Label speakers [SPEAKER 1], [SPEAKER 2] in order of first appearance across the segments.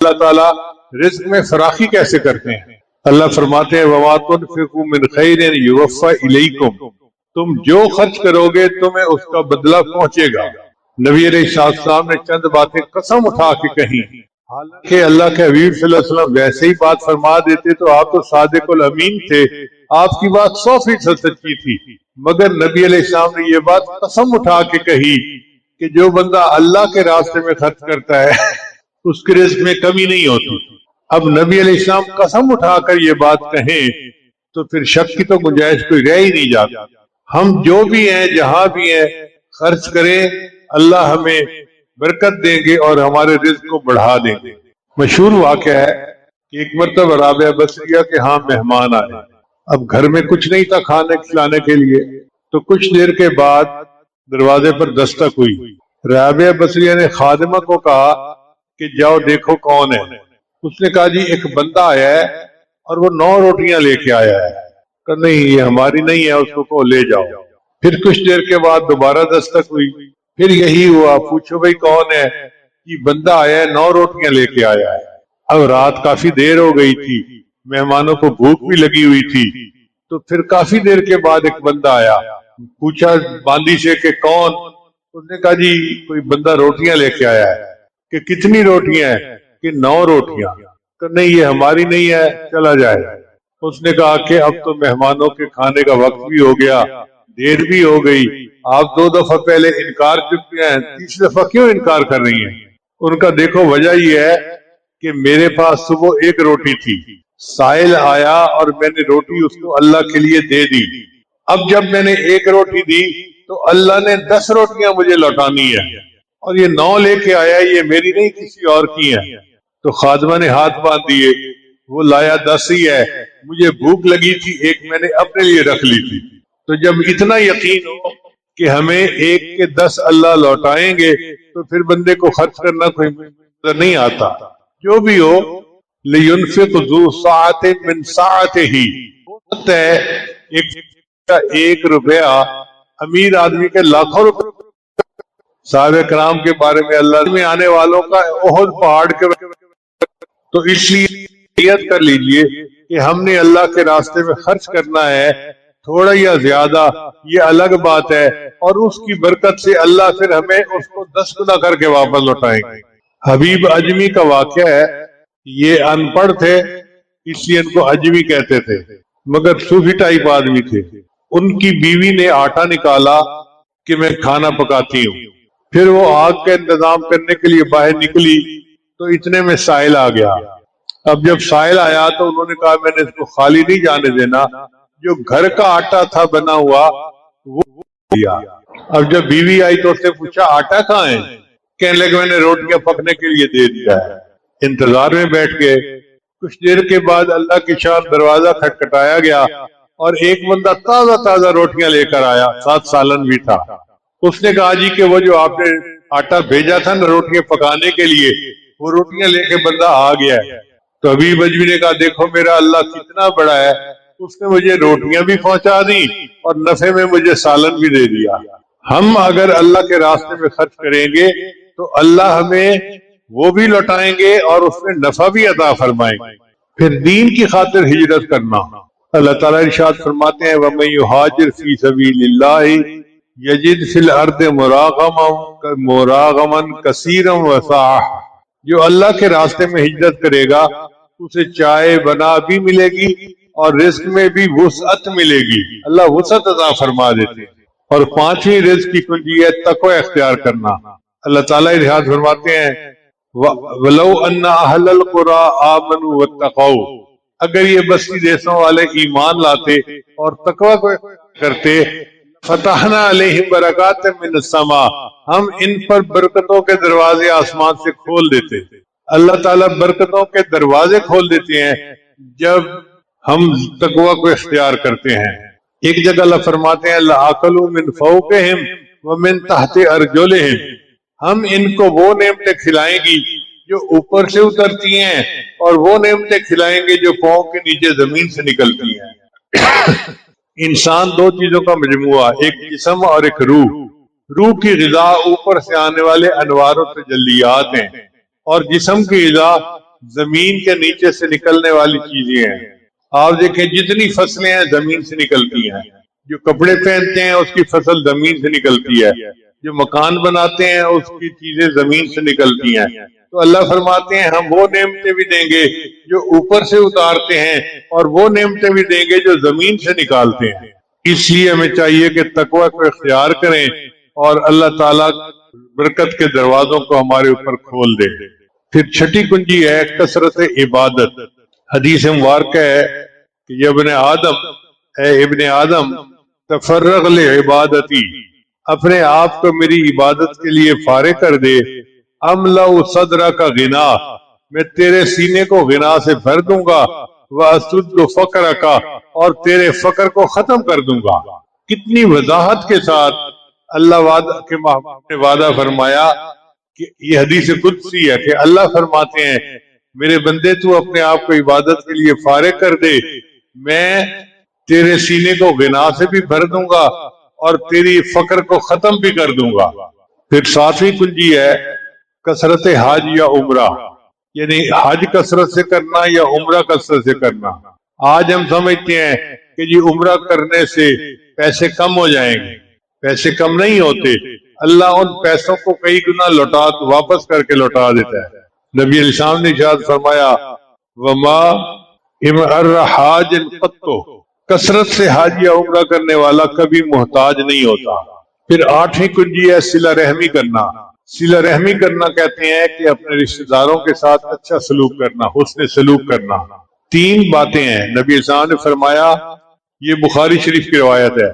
[SPEAKER 1] اللہ تعالیٰ رزق میں فراخی کیسے کرتے ہیں؟ اللہ فرماتے ہیں وَمَا تُنْفِقُوا مِنْ خَيْرٍ يُوَفَّ إِلَيْكُمْ، تم جو خرچ کرو گے تمہیں اس کا بدلہ پہنچے گا۔ نبی علیہ السلام نے چند باتیں قسم اٹھا کے کہیں، حالانکہ اللہ کے حبیب صلی اللہ علیہ وسلم ویسے ہی بات فرما دیتے تو آپ تو صادق الامین تھے، آپ کی بات 100% سچی تھی، مگر نبی علیہ السلام نے یہ بات قسم اٹھا کے کہی کہ جو بندہ اللہ کے راستے میں خرچ کرتا ہے اس کے رزق میں کمی نہیں ہوتی۔ اب نبی علیہ السلام قسم اٹھا کر یہ بات کہیں تو پھر شک کی تو گنجائش کوئی رہ ہی نہیں جاتا۔ ہم جو بھی ہیں جہاں بھی ہیں خرچ کریں، اللہ ہمیں برکت دیں گے اور ہمارے رزق کو بڑھا دیں گے۔ مشہور واقعہ ہے کہ ایک مرتبہ رابعہ بصریہ کے ہاں مہمان آئے، اب گھر میں کچھ نہیں تھا کھانے کھلانے کے لیے، تو کچھ دیر کے بعد دروازے پر دستک ہوئی۔ رابعہ بصریہ نے خادمہ کو کہا کہ جاؤ دیکھو کون ہے۔ اس نے کہا جی ایک بندہ آیا ہے اور وہ 9 روٹیاں لے کے آیا ہے۔ کہ نہیں یہ ہماری نہیں ہے، اس کو لے جاؤ۔ پھر کچھ دیر کے بعد دوبارہ دستک ہوئی، پھر یہی ہوا، پوچھو بھئی کون ہے؟ یہ بندہ آیا ہے 9 روٹیاں لے کے آیا ہے۔ اب رات کافی دیر ہو گئی تھی، مہمانوں کو بھوک بھی لگی ہوئی تھی، تو پھر کافی دیر کے بعد ایک بندہ آیا، پوچھا باندی سے کہ کون؟ اس نے کہا جی کوئی بندہ روٹیاں لے کے آیا ہے۔ کہ کتنی روٹیاں ہیں؟ کہ 9 روٹیاں۔ کہ نہیں یہ ہماری نہیں ہے، چلا جائے۔ اس نے کہا کہ اب تو مہمانوں کے کھانے کا وقت بھی ہو گیا، دیر بھی ہو گئی، آپ 2 دفعہ پہلے انکار چکے ہیں، تیسری دفعہ کیوں انکار کر رہی ہیں؟ ان کا دیکھو وجہ یہ ہے کہ میرے پاس صبح 1 روٹی تھی، سائل آیا اور میں نے روٹی اس کو اللہ کے لیے دے دی، اب جب میں نے 1 روٹی دی تو اللہ نے 10 روٹیاں مجھے لوٹانی ہے، اور یہ 9 لے کے آیا، یہ میری نہیں کسی اور کی ہے۔ تو خادمہ نے ہاتھ باندھ دیے، وہ لایا 10 ہی ہے، مجھے بھوک لگی تھی، ایک میں نے اپنے لیے رکھ لی تھی۔ تو جب اتنا یقین ہو کہ ہمیں 1 کے 10 اللہ لوٹائیں گے تو پھر بندے کو خرچ کرنا کوئی نظر نہیں آتا۔ جو بھی ہو لِيُنْفِقْ ذُو سَعَةٍ مِّن سَعَتِهِ ہے، ایک روپیہ امیر آدمی کے لاکھوں روپے۔ صحابہ کرام کے بارے میں اللہ میں آنے والوں کا احد پہاڑ کے، تو اس لیے نیت کر لیجئے کہ ہم نے اللہ کے راستے میں خرچ کرنا ہے، تھوڑا یا زیادہ یہ الگ بات ہے، اور اس کی برکت سے اللہ پھر ہمیں اس کو 10 گنا کر کے واپس لوٹائیں گے۔ حبیب اجمی کا واقعہ ہے، یہ ان پڑھ تھے اس لیے ان کو اجمی کہتے تھے، مگر صوفی ٹائپ آدمی تھے۔ ان کی بیوی نے آٹا نکالا کہ میں کھانا پکاتی ہوں، پھر وہ آگ کا انتظام کرنے کے لیے باہر نکلی تو اتنے میں سائل آ گیا۔ اب جب سائل آیا تو انہوں نے کہا میں نے اس کو خالی نہیں جانے دینا، جو گھر کا آٹا تھا بنا ہوا وہ دیا۔ اب جب بیوی آئی تو اس نے پوچھا آٹا کہاں ہے؟ کہنے لگے میں نے روٹیاں پکنے کے لیے دے دیا ہے۔ انتظار میں بیٹھ گئے، کچھ دیر کے بعد اللہ کی شان دروازہ کھٹکھٹایا گیا اور ایک بندہ تازہ تازہ روٹیاں لے کر آیا، ساتھ سالن بھی تھا۔ اس نے کہا جی کہ وہ جو آپ نے آٹا بھیجا تھا نا روٹیاں پکانے کے لیے، وہ روٹیاں لے کے بندہ آ گیا ہے۔ تو حبیب اجمی نے کہا دیکھو میرا اللہ کتنا بڑا ہے، اس نے مجھے روٹیاں بھی پہنچا دی اور نفع میں مجھے سالن بھی دے دیا۔ ہم اگر اللہ کے راستے میں خرچ کریں گے تو اللہ ہمیں وہ بھی لوٹائیں گے اور اس میں نفع بھی عطا فرمائیں گے۔ پھر دین کی خاطر ہجرت کرنا، اللہ تعالیٰ ارشاد فرماتے ہیں وَمَن يُهَاجِرْ فِي سَبِيلِ اللَّهِ يَجِدْ فِي الْأَرْضِ مُرَاغَمًا كَثِيرًا وَسَعَةً، جو اللہ کے راستے میں ہجرت کرے گا اسے چائے بنا بھی ملے گی اور رزق میں بھی وسعت ملے گی، اللہ وسعت عطا فرما دیتے ہیں۔ اور 5ویں رزق کی کنجی ہے تقوی اختیار کرنا۔ اللہ تعالیٰ ارشاد فرماتے ہیں وَلَوْ أَنَّ أَهْلَ الْقُرَىٰ آمَنُوا وَاتَّقَوْا، اگر یہ بستی دیسوں والے ایمان لاتے اور تقوی کو کرتے فَتَحْنَا عَلَيْهِمْ بَرَكَاتٍ مِّنَ السَّمَاءِ، ہم ان پر برکتوں کے دروازے آسمان سے کھول دیتے۔ اللہ تعالیٰ برکتوں کے دروازے کھول دیتے ہیں جب ہم تقوی کو اختیار کرتے ہیں۔ ایک جگہ اللہ فرماتے ہیں لَأَكَلُوا مِن فَوْقِهِمْ وَمِن تَحْتِ أَرْجُلِهِمْ، ہم ان کو وہ نعمتیں کھلائیں گی جو اوپر سے اترتی ہیں اور وہ نعمتیں کھلائیں گے جو پاؤں کے نیچے زمین سے نکلتی ہیں۔ انسان 2 چیزوں کا مجموعہ، ایک جسم اور ایک روح۔ روح کی غذا اوپر سے آنے والے انوار و تجلیات ہیں، اور جسم کی غذا زمین کے نیچے سے نکلنے والی چیزیں ہیں. آپ دیکھیں جتنی فصلیں ہیں زمین سے نکلتی ہیں، جو کپڑے پہنتے ہیں اس کی فصل زمین سے نکلتی ہے، جو مکان بناتے ہیں اس کی چیزیں زمین سے نکلتی ہیں. تو اللہ فرماتے ہیں ہم وہ نعمتیں بھی دیں گے جو اوپر سے اتارتے ہیں اور وہ نعمتیں بھی دیں گے جو زمین سے نکالتے ہیں. اس لیے ہمیں چاہیے کہ تقوی کو اختیار کریں اور اللہ تعالیٰ برکت کے دروازوں کو ہمارے اوپر کھول دے. پھر چھٹی کنجی ہے کثرت عبادت. حدیث مبارکہ ہے کہ اے ابن آدم تفرغ لعبادتی، اپنے آپ کو میری عبادت کے لیے فارغ کر دے. املا صدر کا غنا، میں تیرے سینے کو غنا سے بھر دوں گا. واسد فقر کا، اور تیرے فقر کو ختم کر دوں گا. کتنی وضاحت کے ساتھ اللہ نے وعدہ فرمایا کہ یہ حدیث قدسی ہے کہ اللہ فرماتے ہیں میرے بندے تو اپنے آپ کو عبادت کے لیے فارغ کر دے، میں تیرے سینے کو غنا سے بھی بھر دوں گا اور تیری فقر کو ختم بھی کر دوں گا. پھر ساتویں کنجی ہے کثرت حج یا عمرہ، یعنی حج کثرت سے کرنا یا عمرہ کثرت سے کرنا. آج ہم سمجھتے ہیں کہ جی عمرہ کرنے سے پیسے کم ہو جائیں گے. پیسے کم نہیں ہوتے، اللہ ان پیسوں کو کئی گنا واپس کر کے لوٹا دیتا ہے. نبی علیہ السلام نے ارشاد فرمایا وما حاج قط، کثرت سے حج یا عمرہ کرنے والا کبھی محتاج نہیں ہوتا. پھر آٹھویں کنجی ہے صلہ رحمی کرنا. صلہ رحمی کرنا کہتے ہیں کہ اپنے رشتہ داروں کے ساتھ اچھا سلوک کرنا، حسن سلوک کرنا. تین باتیں ہیں. نبی السلام نے فرمایا، یہ بخاری شریف کی روایت ہے،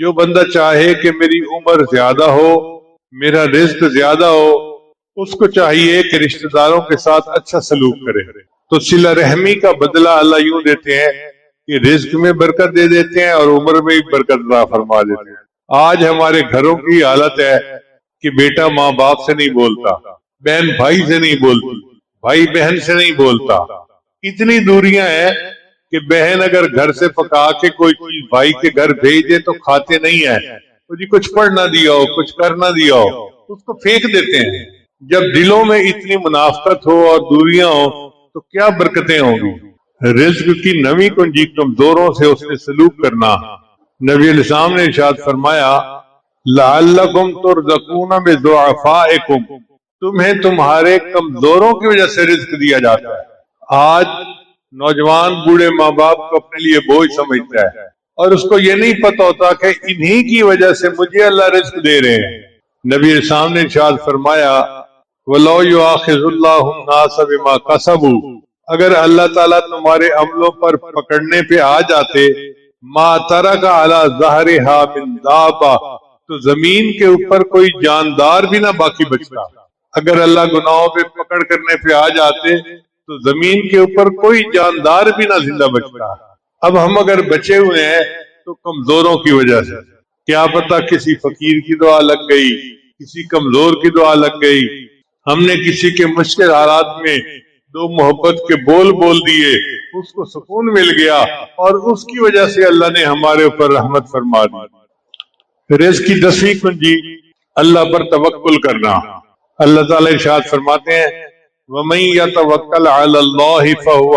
[SPEAKER 1] جو بندہ چاہے کہ میری عمر زیادہ ہو، میرا رزق زیادہ ہو، اس کو چاہیے کہ رشتہ داروں کے ساتھ اچھا سلوک کرے. تو صلہ رحمی کا بدلہ اللہ یوں دیتے ہیں کہ رزق میں برکت دے دیتے ہیں اور عمر میں بھی برکت عطا فرما دیتے ہیں. آج ہمارے گھروں کی حالت ہے کہ بیٹا ماں باپ سے نہیں بولتا، بہن بھائی سے نہیں بولتی، بھائی بہن سے نہیں بولتا. اتنی دوریاں ہیں کہ بہن اگر گھر سے پکا کے کوئی چیز بھائی کے گھر بھیج دے تو کھاتے نہیں ہیں. تو جی کچھ پڑھ نہ دیا ہو، کچھ کر نہ دیا ہو، اس کو پھینک دیتے ہیں. جب دلوں میں اتنی منافقت ہو اور دوریاں ہو تو کیا برکتیں ہوں گی. رزق کی نویں کنجی کمزوروں سے اس نے سلوک کرنا. نبی علیہ السلام نے ارشاد فرمایا لعلکم ترزقون بضعفائکم، تمہیں تمہارے کمزوروں کی وجہ سے رزق دیا جاتا ہے. آج نوجوان بوڑھے ماں باپ کو اپنے لیے بوجھ سمجھتا ہے اور اس کو یہ نہیں پتہ ہوتا کہ انہی کی وجہ سے مجھے اللہ رزق دے رہے ہیں. نبی علیہ السلام نے ارشاد فرمایا وَلَوْ يُؤَاخِذُ اللَّهُ النَّاسَ بِمَا كَسَبُوا، اگر اللہ تعالیٰ تمہارے عملوں پر پکڑنے پہ آ جاتے مَا تَرَكَ عَلَى ظَهْرِهَا مِن دَابَّةٍ، تو زمین کے اوپر کوئی جاندار بھی نہ باقی بچتا. اگر اللہ گناہوں پہ پکڑ کرنے پہ آ جاتے تو زمین کے اوپر کوئی جاندار بھی نہ زندہ بچتا. اب ہم اگر بچے ہوئے ہیں تو کمزوروں کی وجہ سے، کیا پتہ کسی فقیر کی دعا لگ گئی، کسی کمزور کی دعا لگ گئی، ہم نے کسی کے مشکل حالات میں دو محبت کے بول دیے، اس کو سکون مل گیا اور اس کی وجہ سے اللہ نے ہمارے اوپر رحمت فرما دی. رزق کی 10ویں کنجی اللہ پر توکل کرنا. اللہ تعالیٰ ارشاد فرماتے ہیں وَمَن يَتَوَكَّلْ عَلَى اللَّهِ فَهُوَ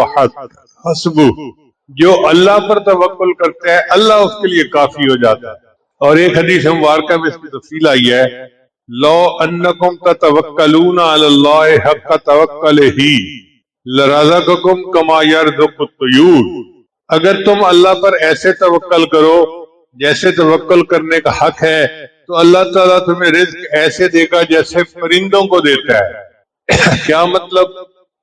[SPEAKER 1] حَسْبُهُ، جو اللہ پر توکل کرتا ہے اللہ اس کے لیے کافی ہو جاتا ہے. اور ایک حدیث مبارکہ میں اس کی تفصیل آئی ہے لو انکم تتوکلون علی اللہ حق توکلہ لرزقکم کما یرزق الطیور، اگر تم اللہ پر ایسے توکل کرو جیسے توکل کرنے کا حق ہے تو اللہ تعالیٰ تمہیں رزق ایسے دے گا جیسے پرندوں کو دیتا ہے. کیا مطلب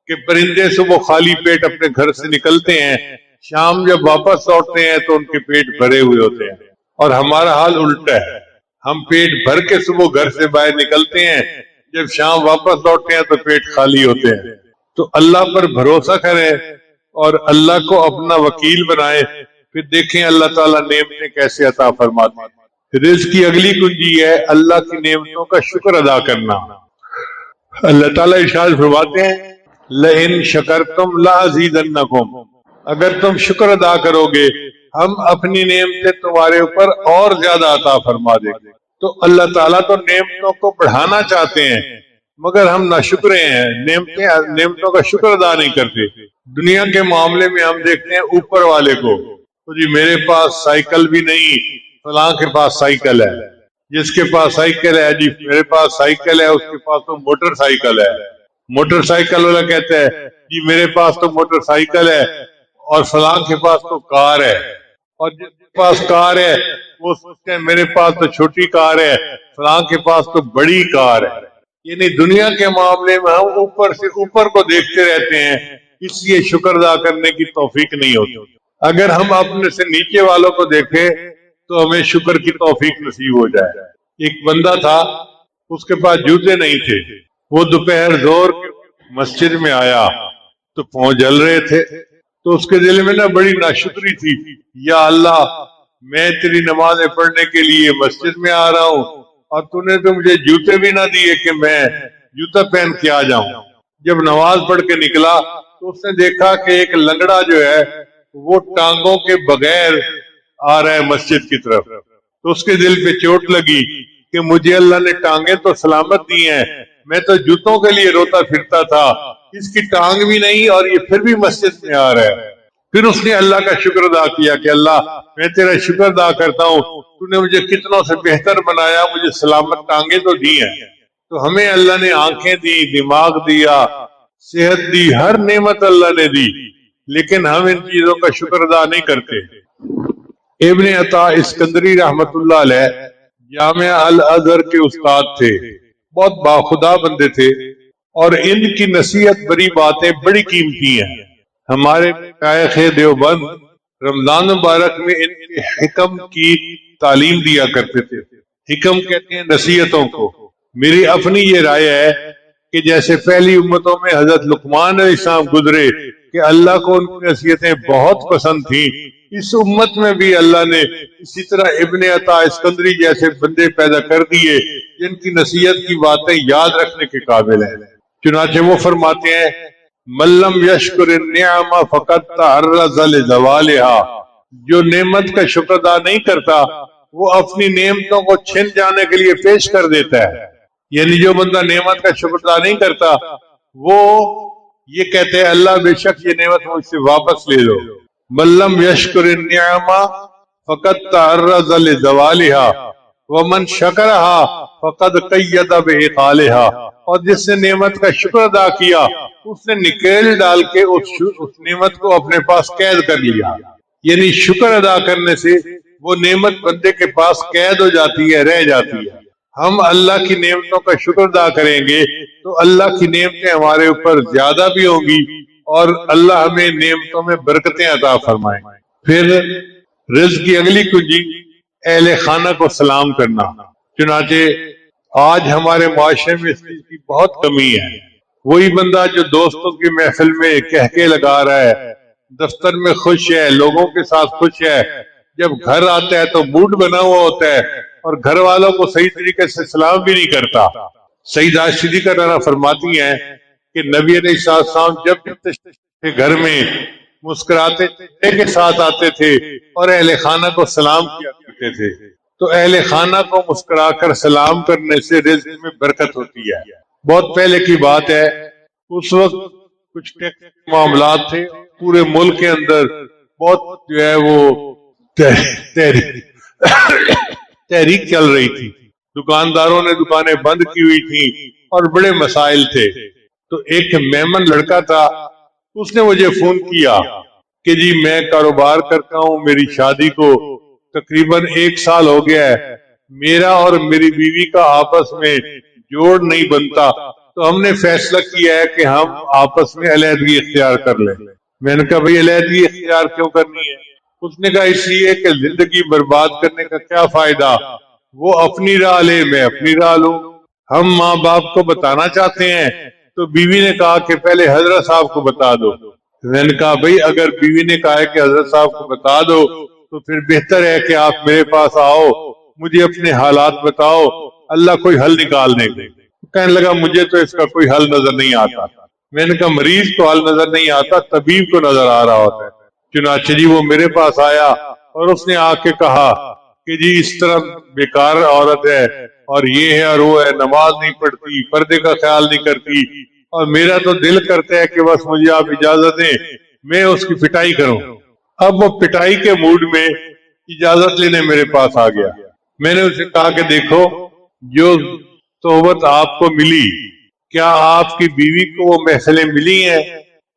[SPEAKER 1] کہ پرندے صبح خالی پیٹ اپنے گھر سے نکلتے ہیں، شام جب واپس لوٹتے ہیں تو ان کے پیٹ بھرے ہوئے ہوتے ہیں، اور ہمارا حال الٹا ہے. ہم پیٹ بھر کے صبح گھر سے باہر نکلتے ہیں، جب شام واپس لوٹتے ہیں تو پیٹ خالی ہوتے ہیں. تو اللہ پر بھروسہ کریں اور اللہ کو اپنا وکیل بنائیں، پھر دیکھیں اللہ تعالیٰ نعمتیں کیسے عطا فرماتے ہیں. رزق کی اگلی کنجی ہے اللہ کی نعمتوں کا شکر ادا کرنا. اللہ تعالیٰ ارشاد فرماتے ہیں لئن شکرتم لازیدنکم، اگر تم شکر ادا کرو گے ہم اپنی نعمتیں تمہارے اوپر اور زیادہ عطا فرما دیں گے. تو اللہ تعالیٰ تو نعمتوں کو بڑھانا چاہتے ہیں مگر ہم ناشکرے ہیں، نعمتوں کا شکر ادا نہیں کرتے۔ دنیا کے معاملے میں ہم دیکھتے ہیں اوپر والے کو، تو جی میرے پاس سائیکل بھی نہیں، فلاں کے پاس سائیکل ہے، جس کے پاس سائیکل ہے جی میرے پاس سائیکل ہے، اس کے پاس تو موٹر سائیکل ہے۔ موٹر سائیکل والا کہتا ہے جی میرے پاس تو موٹر سائیکل ہے اور فلاں کے پاس تو کار ہے، اور جس کے پاس کار ہے وہ سوچتے ہیں میرے پاس تو چھوٹی کار ہے، فلاں کے پاس تو بڑی کار ہے۔ یعنی دنیا کے معاملے میں ہم اوپر سے اوپر کو دیکھتے رہتے ہیں، اس لیے شکر ادا کرنے کی توفیق نہیں ہوتی۔ اگر ہم اپنے سے نیچے والوں کو دیکھیں تو ہمیں شکر کی توفیق نصیب ہو جائے۔ ایک بندہ تھا، اس کے پاس جوتے نہیں تھے، وہ دوپہر زور مسجد میں آیا تو پاؤں جل رہے تھے، تو اس کے دل میں بڑی ناشکری تھی، یا اللہ میں تیری نمازیں پڑھنے کے لیے مسجد میں آ رہا ہوں اور تو نے تو مجھے جوتے بھی نہ دیے کہ میں جوتا پہن کے آ جاؤں۔ جب نماز پڑھ کے نکلا تو اس نے دیکھا کہ ایک لنگڑا جو ہے وہ ٹانگوں کے بغیر آ رہا ہے مسجد کی طرف، تو اس کے دل پہ چوٹ لگی کہ مجھے اللہ نے ٹانگیں تو سلامت دی ہیں، میں تو جوتوں کے لیے روتا پھرتا تھا، اس کی ٹانگ بھی نہیں اور یہ پھر بھی مسجد میں آ رہا ہے۔ پھر اس نے اللہ کا شکر ادا کیا کہ اللہ میں تیرا شکر ادا کرتا ہوں، تو نے مجھے کتنوں سے بہتر بنایا، مجھے سلامت ٹانگیں تو دی ہیں۔ تو ہمیں اللہ نے آنکھیں دی، دماغ دیا، صحت دی، ہر نعمت اللہ نے دی، لیکن ہم ان چیزوں کا شکر ادا نہیں کرتے۔ ابن عطا اسکندری رحمت اللہ علیہ جامعہ الازہر کے استاد تھے، بہت باخدا بندے تھے، اور ان کی نصیحت بڑی باتیں بڑی قیمتی ہیں۔ ہمارے مشائخ دیوبند رمضان مبارک میں ان کے حکم کی تعلیم دیا کرتے تھے۔ حکم کہتے ہیں نصیحتوں کو۔ میری اپنی یہ رائے ہے کہ جیسے پہلی امتوں میں حضرت لقمان علیہ السلام گزرے کہ اللہ کو ان کی نصیحتیں بہت پسند تھیں، اس امت میں بھی اللہ نے اسی طرح ابن عطا اسکندری جیسے بندے پیدا کر دیے جن کی نصیحت کی باتیں یاد رکھنے کے قابل ہیں۔ چنانچہ وہ فرماتے ہیں ملم یشکر النعم فقد تعرض لزوالها، جو نعمت کا شکر ادا نہیں کرتا وہ اپنی نعمتوں کو چھن جانے کے لیے پیش کر دیتا ہے۔ یعنی جو بندہ نعمت کا شکر ادا نہیں کرتا وہ یہ کہتے ہیں اللہ بے شک یہ نعمت مجھ سے واپس لے لو۔ ملم یشکر النعم فقد تعرض لزوالها ومن شکرها فقد قید بعقالها، اور جس نے نعمت کا شکر ادا کیا اس نے نکیل ڈال کے اس نعمت کو اپنے پاس قید کر لیا۔ یعنی شکر ادا کرنے سے وہ نعمت بندے کے پاس قید ہو جاتی ہے، رہ جاتی ہے۔ ہم اللہ کی نعمتوں کا شکر ادا کریں گے تو اللہ کی نعمتیں ہمارے اوپر زیادہ بھی ہوں گی اور اللہ ہمیں نعمتوں میں برکتیں عطا فرمائیں۔ پھر رزق کی اگلی کنجی اہل خانہ کو سلام کرنا۔ چنانچہ آج ہمارے معاشرے میں اس چیز کی بہت کمی ہے۔ وہی بندہ جو دوستوں کی محفل میں کہکے لگا رہا ہے، دفتر میں خوش ہے، لوگوں کے ساتھ خوش ہے، جب گھر آتا ہے تو موڈ بنا ہوا ہوتا ہے اور گھر والوں کو صحیح طریقے سے سلام بھی نہیں کرتا۔ سیدہ صدیقہ رضی اللہ فرماتی ہیں کہ نبی علیہ السلام جب گھر میں مسکراتے چہرے کے ساتھ آتے تھے اور اہل خانہ کو سلام کیا کرتے تھے، تو اہل خانہ کو مسکرا کر سلام کرنے سے رزق میں برکت ہوتی ہے۔ بہت پہلے کی بات ہے، اس وقت کچھ ٹیکس کے معاملات تھے، پورے ملک کے اندر بہت جو ہے وہ تحریک چل رہی تھی، دکانداروں نے دکانیں بند کی ہوئی تھیں اور بڑے مسائل تھے۔ تو ایک میمن لڑکا تھا، اس نے مجھے فون کیا کہ جی میں کاروبار کرتا ہوں، میری شادی کو تقریباً 1 سال ہو گیا ہے، میرا اور میری بیوی کا آپس میں جوڑ نہیں بنتا، تو ہم نے فیصلہ کیا ہے کہ ہم آپس میں علیحدگی اختیار کر لیں۔ میں نے کہا بھئی علیحدگی اختیار کیوں کرنی ہے؟ اس نے کہا اس لیے کہ زندگی برباد کرنے کا کیا فائدہ، وہ اپنی راہ لے میں اپنی راہ لوں۔ ہم ماں باپ کو بتانا چاہتے ہیں تو بیوی نے کہا کہ پہلے حضرت صاحب کو بتا دو۔ میں نے کہا بھئی اگر بیوی نے کہا ہے کہ حضرت صاحب کو بتا دو تو پھر بہتر ہے کہ آپ میرے پاس آؤ، مجھے اپنے حالات بتاؤ، اللہ کوئی حل نکال دیں گے۔ کہنے لگا مجھے تو اس کا کوئی حل نظر نہیں آتا۔ میں نے کہا مریض کو حل نظر نہیں آتا، طبیب کو نظر آ رہا ہوتا ہے۔ چنانچہ جی وہ میرے پاس آیا اور اس نے آ کے کہا کہ جی اس طرح بیکار عورت ہے اور یہ ہے اور وہ ہے، نماز نہیں پڑھتی، پردے کا خیال نہیں کرتی، اور میرا تو دل کرتا ہے کہ بس مجھے آپ اجازت دیں میں اس کی پٹائی کروں۔ اب وہ پٹائی کے موڈ میں اجازت لینے میرے پاس آ گیا۔ میں نے اسے کہا کہ دیکھو، جو صحبت آپ کو ملی، کیا آپ کی بیوی کو وہ محفلیں ملی ہیں؟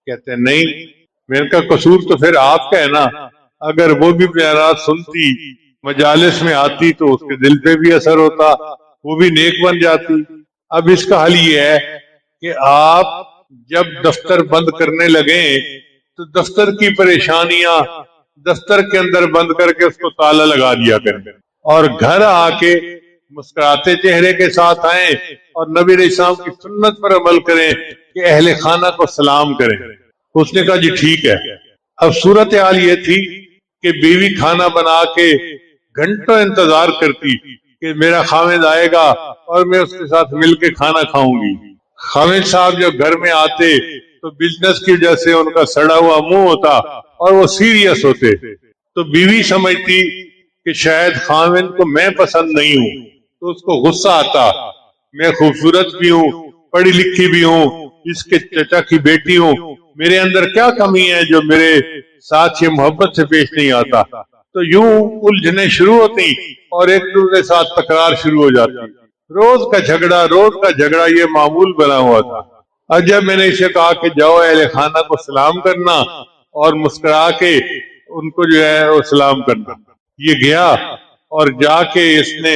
[SPEAKER 1] کہتے ہیں نہیں۔ میں نے کہا قصور تو پھر آپ کا ہے نا، اگر وہ بھی بیانات سنتی، مجالس میں آتی تو اس کے دل پہ بھی اثر ہوتا، وہ بھی نیک بن جاتی۔ اب اس کا حل یہ ہے کہ آپ جب دفتر بند کرنے لگیں تو دفتر کی پریشانیاں دفتر کے اندر بند کر کے اس کو تالا لگا دیا کریں، اور گھر آ کے مسکراتے چہرے کے ساتھ آئیں اور نبی علیہ السلام کی سنت پر عمل کریں کہ اہل خانہ کو سلام کریں۔ اس نے کہا جی ٹھیک ہے۔ اب صورتحال یہ تھی کہ بیوی کھانا بنا کے گھنٹوں انتظار کرتی کہ میرا خاوند آئے گا اور میں اس کے ساتھ مل کے کھانا کھاؤں گی۔ خاوند صاحب جب گھر میں آتے تو بزنس کی وجہ سے ان کا سڑا ہوا منہ ہوتا اور وہ سیریس ہوتے، تو بیوی سمجھتی کہ شاید خاوند کو میں پسند نہیں ہوں، تو اس کو غصہ آتا، میں خوبصورت بھی ہوں، پڑھی لکھی بھی ہوں، اس کے چچا کی بیٹی ہوں، میرے اندر کیا کمی ہے جو میرے ساتھ یہ محبت سے پیش نہیں آتا؟ تو یوں الجھنیں شروع ہوتی اور ایک دوسرے کے ساتھ تکرار شروع ہو جاتی۔ روز کا جھگڑا یہ معمول بنا ہوا تھا۔ اور جب میں نے اسے کہا کہ جاؤ اہل خانہ کو سلام کرنا اور مسکرا کے ان کو جو ہے وہ سلام کرنا، یہ گیا اور جا کے اس نے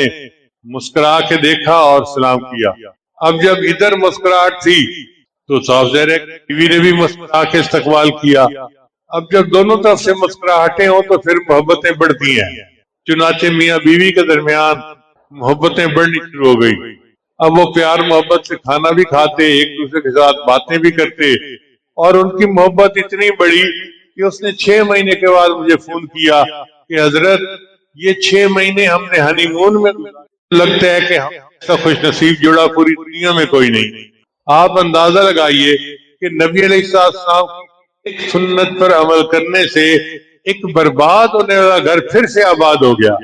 [SPEAKER 1] مسکرا کے دیکھا اور سلام کیا۔ اب جب ادھر مسکراہٹ تھی تو صاف ظاہر ہے بیوی نے بھی مسکرا کے استقبال کیا۔ اب جب دونوں طرف سے مسکراہٹیں ہوں تو پھر محبتیں بڑھتی ہیں، چنانچہ میاں بیوی کے درمیان محبتیں بڑھنی شروع ہو گئی۔ اب وہ پیار محبت سے کھانا بھی کھاتے، ایک دوسرے کے ساتھ باتیں بھی کرتے، اور ان کی محبت اتنی بڑی کہ اس نے 6 مہینے کے بعد مجھے فون کیا کہ حضرت یہ 6 مہینے ہم نے ہنی مون میں، لگتا ہے کہ ہم ایسا خوش نصیب جڑا پوری دنیا میں کوئی نہیں۔ آپ اندازہ لگائیے کہ نبی علیہ السلام کی ایک سنت پر عمل کرنے سے ایک برباد ہونے والا گھر پھر سے آباد ہو گیا۔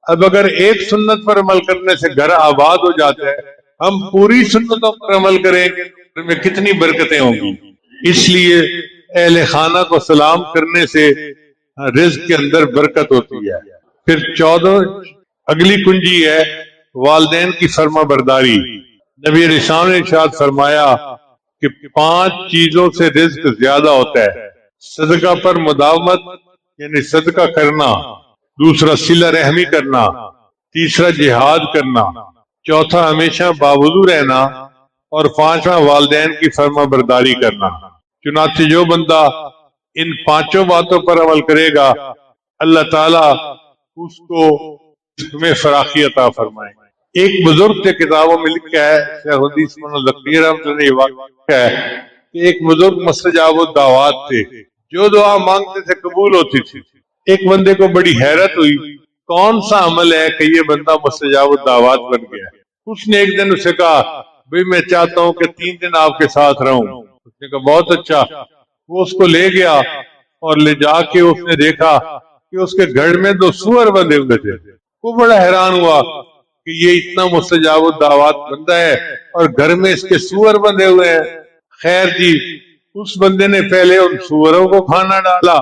[SPEAKER 1] اب اگر ایک سنت پر عمل کرنے سے گھر آباد ہو جاتا ہے، ہم پوری سنتوں پر عمل کریں گے گھر میں کتنی برکتیں ہوں گی۔ اس لیے اہل خانہ کو سلام کرنے سے رزق کے اندر برکت ہوتی ہے۔ پھر 14 اگلی کنجی ہے والدین کی فرما برداری۔ نبی علیہ السلام نے ارشاد فرمایا کہ 5 چیزوں سے رزق زیادہ ہوتا ہے: صدقہ پر مداومت یعنی صدقہ کرنا، دوسرا صلہ رحمی کرنا، تیسرا جہاد کرنا، چوتھا ہمیشہ باوضو رہنا، اور 5واں والدین کی فرما برداری کرنا۔ چنانچہ جو بندہ ان 5 باتوں پر عمل کرے گا اللہ تعالیٰ اس کو اس میں فراخی عطا فرمائے۔ ایک بزرگ کے کتابوں میں لکھا ہے، شیخ حدیث منظر رحمۃ اللہ علیہ ہے کہ ایک بزرگ مستجاب الدعوات تھے، جو دعا مانگتے تھے قبول ہوتی تھی۔ ایک بندے کو بڑی حیرت ہوئی کون سا عمل ہے کہ یہ بندہ مستجاب الدعوات بن گیا۔ اس نے ایک دن اسے کہا بھئی میں چاہتا ہوں کہ 3 دن آپ کے ساتھ رہوں۔ اس نے کہا بہت اچھا۔ وہ اس کو لے گیا اور لے جا کے اس نے دیکھا کہ اس کے گھر میں 2 سور بندے ہوئے تھے۔ وہ بڑا حیران ہوا کہ یہ اتنا مستجاب الدعوات بندہ ہے اور گھر میں اس کے سور بندے ہوئے ہیں۔ خیر جی، اس بندے نے پہلے ان سوروں کو کھانا ڈالا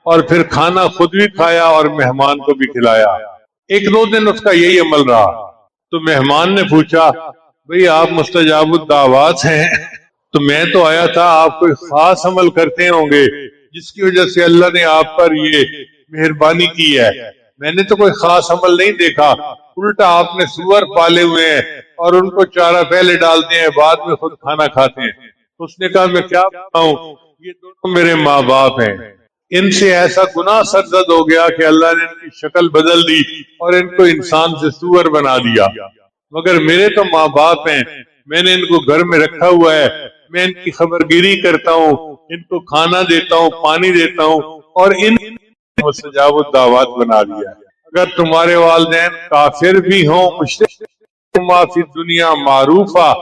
[SPEAKER 1] اور پھر کھانا خود بھی کھایا اور مہمان کو بھی کھلایا۔ 1-2 دن اس کا یہی عمل رہا۔ تو مہمان نے پوچھا بھئی آپ مستجاب الدعوات ہیں تو میں تو آیا تھا آپ کوئی خاص عمل کرتے ہوں گے جس کی وجہ سے اللہ نے آپ پر یہ مہربانی کی ہے۔ میں نے تو کوئی خاص عمل نہیں دیکھا، الٹا آپ نے سور پالے ہوئے ہیں اور ان کو چارہ پہلے ڈالتے ہیں بعد میں خود کھانا کھاتے ہیں۔ اس نے کہا میں کیا بتاؤں، یہ دونوں میرے ماں باپ ہیں، ان سے ایسا گناہ سرزد ہو گیا کہ اللہ نے ان کی شکل بدل دی اور ان کو انسان سے سور بنا دیا، مگر میرے تو ماں باپ ہیں، میں نے ان کو گھر میں رکھا ہوا ہے، میں ان کی خبرگیری کرتا ہوں، ان کو کھانا دیتا ہوں، پانی دیتا ہوں، اور ان مستجاب الدعوات بنا دیا ہے۔ اگر تمہارے والدین کافر بھی ہوں، مشرک ما فی دنیا معروفہ،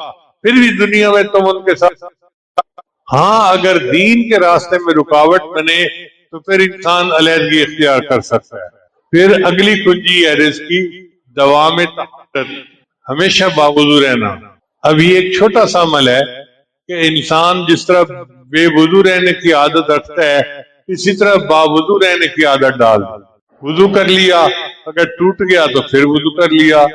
[SPEAKER 1] پھر بھی دنیا میں تم ان کے ساتھ، ہاں اگر دین کے راستے میں رکاوٹ بنے تو پھر انسان علیحدگی اختیار کر سکتا ہے۔ پھر اگلی کنجی ہے رزق کی دوام طہارت، ہمیشہ باوضو رہنا۔ اب یہ ایک چھوٹا سا عمل ہے کہ انسان جس طرح بے وضو رہنے کی عادت رکھتا ہے اسی طرح باوضو رہنے کی عادت ڈال۔ وضو کر لیا، اگر ٹوٹ گیا تو پھر وضو کر لیا،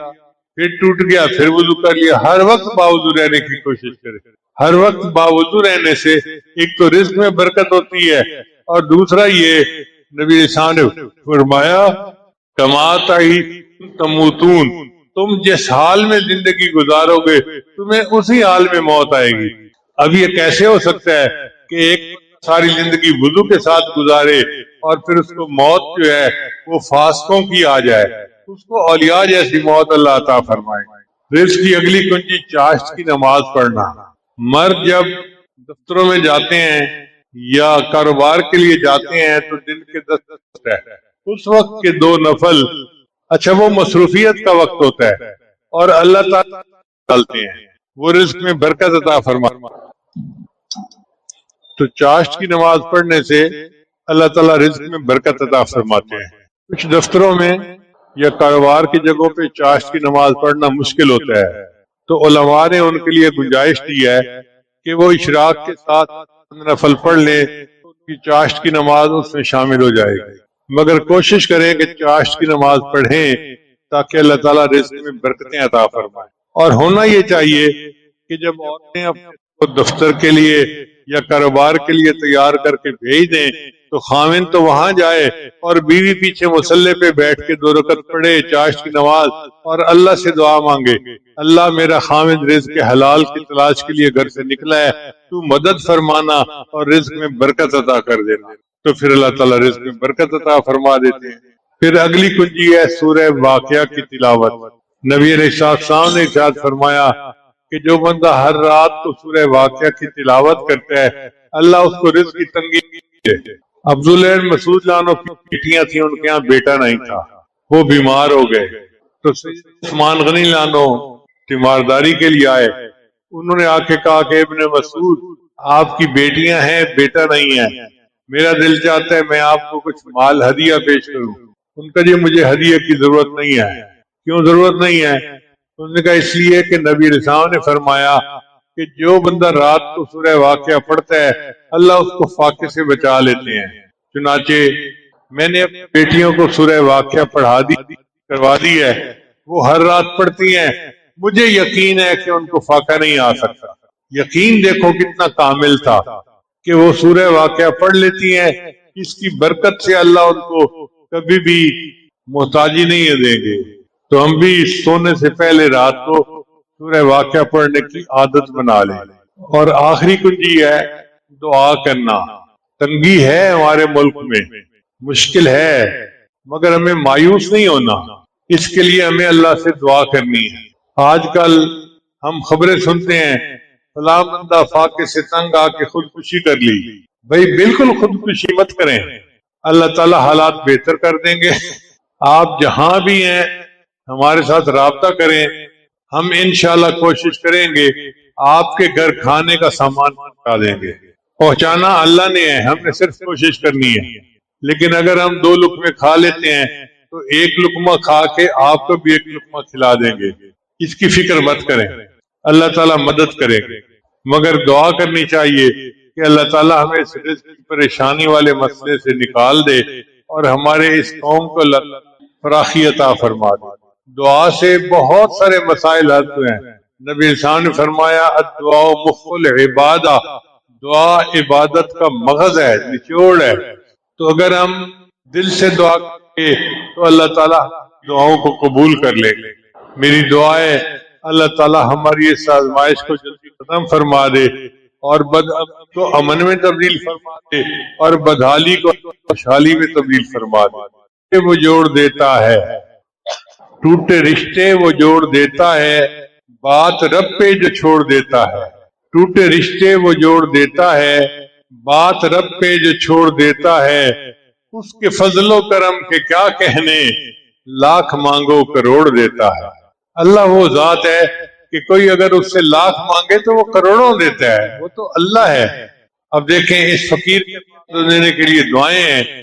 [SPEAKER 1] پھر ٹوٹ گیا پھر وضو کر لیا، ہر وقت باوضو رہنے کی کوشش کرے۔ ہر وقت باوضو رہنے سے ایک تو رزق میں برکت ہوتی ہے، اور دوسرا یہ نبی علیہ نے فرمایا کما تموتون، تم جس حال میں زندگی گزارو گے تمہیں اسی حال میں موت آئے گی۔ اب یہ کیسے ہو سکتا ہے کہ ایک ساری زندگی وضو کے ساتھ گزارے اور پھر اس کو موت جو ہے وہ فاسقوں کی آ جائے، اس کو اولیاء جیسی موت اللہ عطا فرمائے۔ رزق کی اگلی کنجی چاشت کی نماز پڑھنا۔ مرد جب دفتروں میں جاتے ہیں یا کاروبار کے لیے جاتے ہیں تو دن کے 10 وقت ہے، اس وقت کے 2 نفل، اچھا وہ مصروفیت کا وقت ہوتا ہے اور اللہ تعالیٰ ڈالتے ہیں، وہ رزق میں برکت عطا فرماتے ہیں۔ تو چاشت کی نماز پڑھنے سے اللہ تعالیٰ رزق میں برکت عطا فرماتے ہیں۔ کچھ دفتروں میں یا کاروبار کی جگہوں پہ چاشت کی نماز پڑھنا مشکل ہوتا ہے، تو علماء نے ان کے لیے گنجائش دی ہے کہ وہ اشراق کے ساتھ نفل پڑھ لیں، ان کی چاشت کی نماز اس میں شامل ہو جائے گی۔ مگر کوشش کریں کہ چاشت کی نماز پڑھیں تاکہ اللہ تعالیٰ رزق میں برکتیں عطا فرمائے۔ اور ہونا یہ چاہیے کہ جب عورتیں اپنے دفتر کے لیے یا کاروبار کے لیے تیار کر کے بھیج دیں تو خاوند تو وہاں جائے اور بیوی پیچھے مصلے پہ بیٹھ کے 2 رکعت پڑھے چاشت کی نماز اور اللہ سے دعا مانگے، اللہ میرا خاوند رزق کے حلال کی تلاش کے لیے گھر سے نکلا ہے، تو مدد فرمانا اور رزق میں برکت عطا کر دینا، تو پھر اللہ تعالیٰ رزق میں برکت عطا فرما دیتے ہیں۔ پھر اگلی کنجی ہے سورہ واقعہ کی تلاوت۔ نبی علیہ السلام نے ارشاد فرمایا کہ جو بندہ ہر رات کو سورہ واقعہ کی تلاوت کرتا ہے اللہ اس کو رزق کی تنگی دے۔ عبداللہ بن مسعود لانو کی بیٹیاں تھیں، ان کے یہاں بیٹا نہیں تھا، وہ بیمار ہو گئے، تو عثمان غنی لانو تیمارداری کے لیے آئے، انہوں نے آ کے کہا کہ ابن مسعود آپ کی بیٹیاں ہیں بیٹا نہیں ہے، میرا دل چاہتا ہے میں آپ کو کچھ مال ہدیہ پیش کروں۔ ان کا جی مجھے ہدیہ کی ضرورت نہیں ہے۔ کیوں ضرورت نہیں ہے؟ انہوں نے کہا اس لیے کہ نبی علیہ السلام نے فرمایا کہ جو بندہ رات کو سورہ واقعہ پڑھتا ہے اللہ اس کو فاقے سے بچا لیتے ہیں۔ چنانچہ میں نے اپنی بیٹیوں کو سورہ واقعہ کروا دی ہے، وہ ہر رات پڑھتی ہیں، مجھے یقین ہے کہ ان کو فاقہ نہیں آ سکتا۔ یقین دیکھو کتنا کامل تھا کہ وہ سورہ واقعہ پڑھ لیتی ہیں، اس کی برکت سے اللہ ان کو کبھی بھی محتاجی نہیں دیں گے۔ تو ہم بھی سونے سے پہلے رات کو سورہ واقعہ پڑھنے کی عادت بنا لیں۔ اور آخری کنجی ہے دعا کرنا۔ تنگی ہے ہمارے ملک میں، مشکل ہے، مگر ہمیں مایوس نہیں ہونا، اس کے لیے ہمیں اللہ سے دعا کرنی ہے۔ آج کل ہم خبریں سنتے ہیں فلاں بندہ فاقے سے تنگ آ کے خودکشی کر لی، بھائی بالکل خودکشی مت کریں، اللہ تعالیٰ حالات بہتر کر دیں گے۔ آپ جہاں بھی ہیں ہمارے ساتھ رابطہ کریں، ہم انشاءاللہ کوشش کریں گے آپ کے گھر کھانے کا سامان پہنچا دیں گے۔ پہنچانا اللہ نے ہے، ہم نے صرف کوشش کرنی ہے۔ لیکن اگر ہم 2 لقمے کھا لیتے ہیں تو 1 لقمہ کھا کے آپ کو بھی 1 لقمہ کھلا دیں گے، اس کی فکر مت کریں، اللہ تعالیٰ مدد کرے گا۔ مگر دعا کرنی چاہیے کہ اللہ تعالیٰ ہمیں اس رزق کی پریشانی والے مسئلے سے نکال دے اور ہمارے اس قوم کو فراخی عطا فرما دے۔ دعا سے بہت سارے مسائل حل ہوئے ہیں۔ نبی صاحب نے فرمایا الدعاء مخ العبادہ، دعا عبادت کا مغز ہے، نچوڑ ہے۔ تو اگر ہم دل سے دعا کریں تو اللہ تعالیٰ دعاؤں کو قبول کر لے گا۔ میری دعا ہے اللہ تعالیٰ ہماری اس آزمائش کو جلدی ختم فرما دے اور کو امن میں تبدیل فرما دے اور بدحالی کو خوشحالی میں تبدیل فرما دے۔ وہ جوڑ دیتا ہے ٹوٹے رشتے، وہ جوڑ دیتا ہے بات رب پہ جو چھوڑ دیتا ہے۔ ٹوٹے رشتے وہ جوڑ دیتا ہے بات رب پہ جو چھوڑ دیتا ہے، اس کے فضل و کرم کے کیا کہنے، لاکھ مانگو کروڑ دیتا ہے۔ اللہ وہ ذات ہے کہ کوئی اگر اس سے لاکھ مانگے تو وہ کروڑوں دیتا ہے، وہ تو اللہ ہے۔ اب دیکھیں اس فقیر کے دینے کے لیے دعائیں ہیں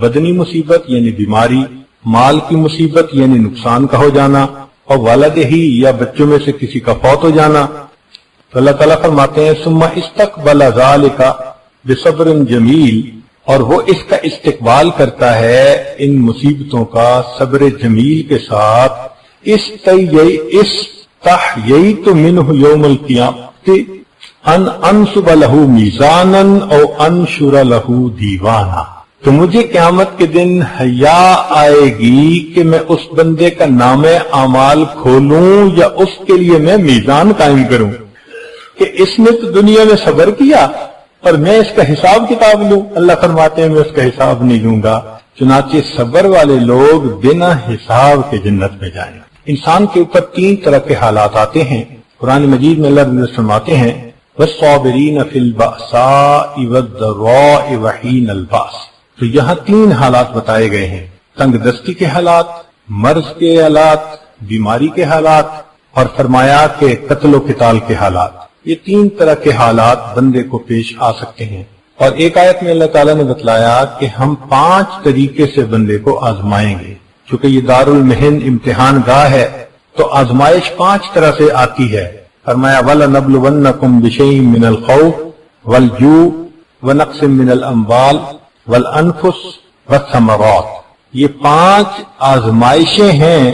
[SPEAKER 2] بدنی مصیبت یعنی بیماری، مال کی مصیبت یعنی نقصان کا ہو جانا، اور والد ہی یا بچوں میں سے کسی کا فوت ہو جانا، تو اللہ تعالیٰ فرماتے ہیں ثم استقبل ذلك بصبر جمیل، اور وہ اس کا استقبال کرتا ہے ان مصیبتوں کا صبر جمیل کے ساتھ، استحییت منہ یوم القیامت ان انصب لہ میزانا او انشر لہ دیوانا، تو مجھے قیامت کے دن حیا آئے گی کہ میں اس بندے کا نام اعمال کھولوں یا اس کے لیے میں میزان قائم کروں کہ اس نے تو دنیا میں صبر کیا اور میں اس کا حساب کتاب لوں۔ اللہ فرماتے ہیں میں اس کا حساب نہیں لوں گا، چنانچہ صبر والے لوگ بنا حساب کے جنت میں جائیں۔ انسان کے اوپر تین طرح کے حالات آتے ہیں، قرآن مجید میں اللہ تعالیٰ فرماتے ہیں والصابرین فی البأساء والضراء وحین الباس، تو یہاں تین حالات بتائے گئے ہیں، تنگ دستی کے حالات، مرض کے حالات، بیماری کے حالات، اور فرمایا کہ قتل و قتال کے حالات۔ یہ تین طرح کے حالات بندے کو پیش آ سکتے ہیں، اور ایک آیت میں اللہ تعالیٰ نے بتلایا کہ ہم 5 طریقے سے بندے کو آزمائیں گے، چونکہ یہ دار المحن امتحان گاہ ہے تو آزمائش 5 طرح سے آتی ہے۔ فرمایا وَلَنَبْلُوَنَّكُمْ بِشَيْءٍ مِّنَ الْخَوْفِ وَالْجُوعِ وَنَقْصٍ مِّنَ الْأَمْوَالِ وَالْأَنفُسِ وَالثَّمَرَاتِ، یہ 5 آزمائشیں ہیں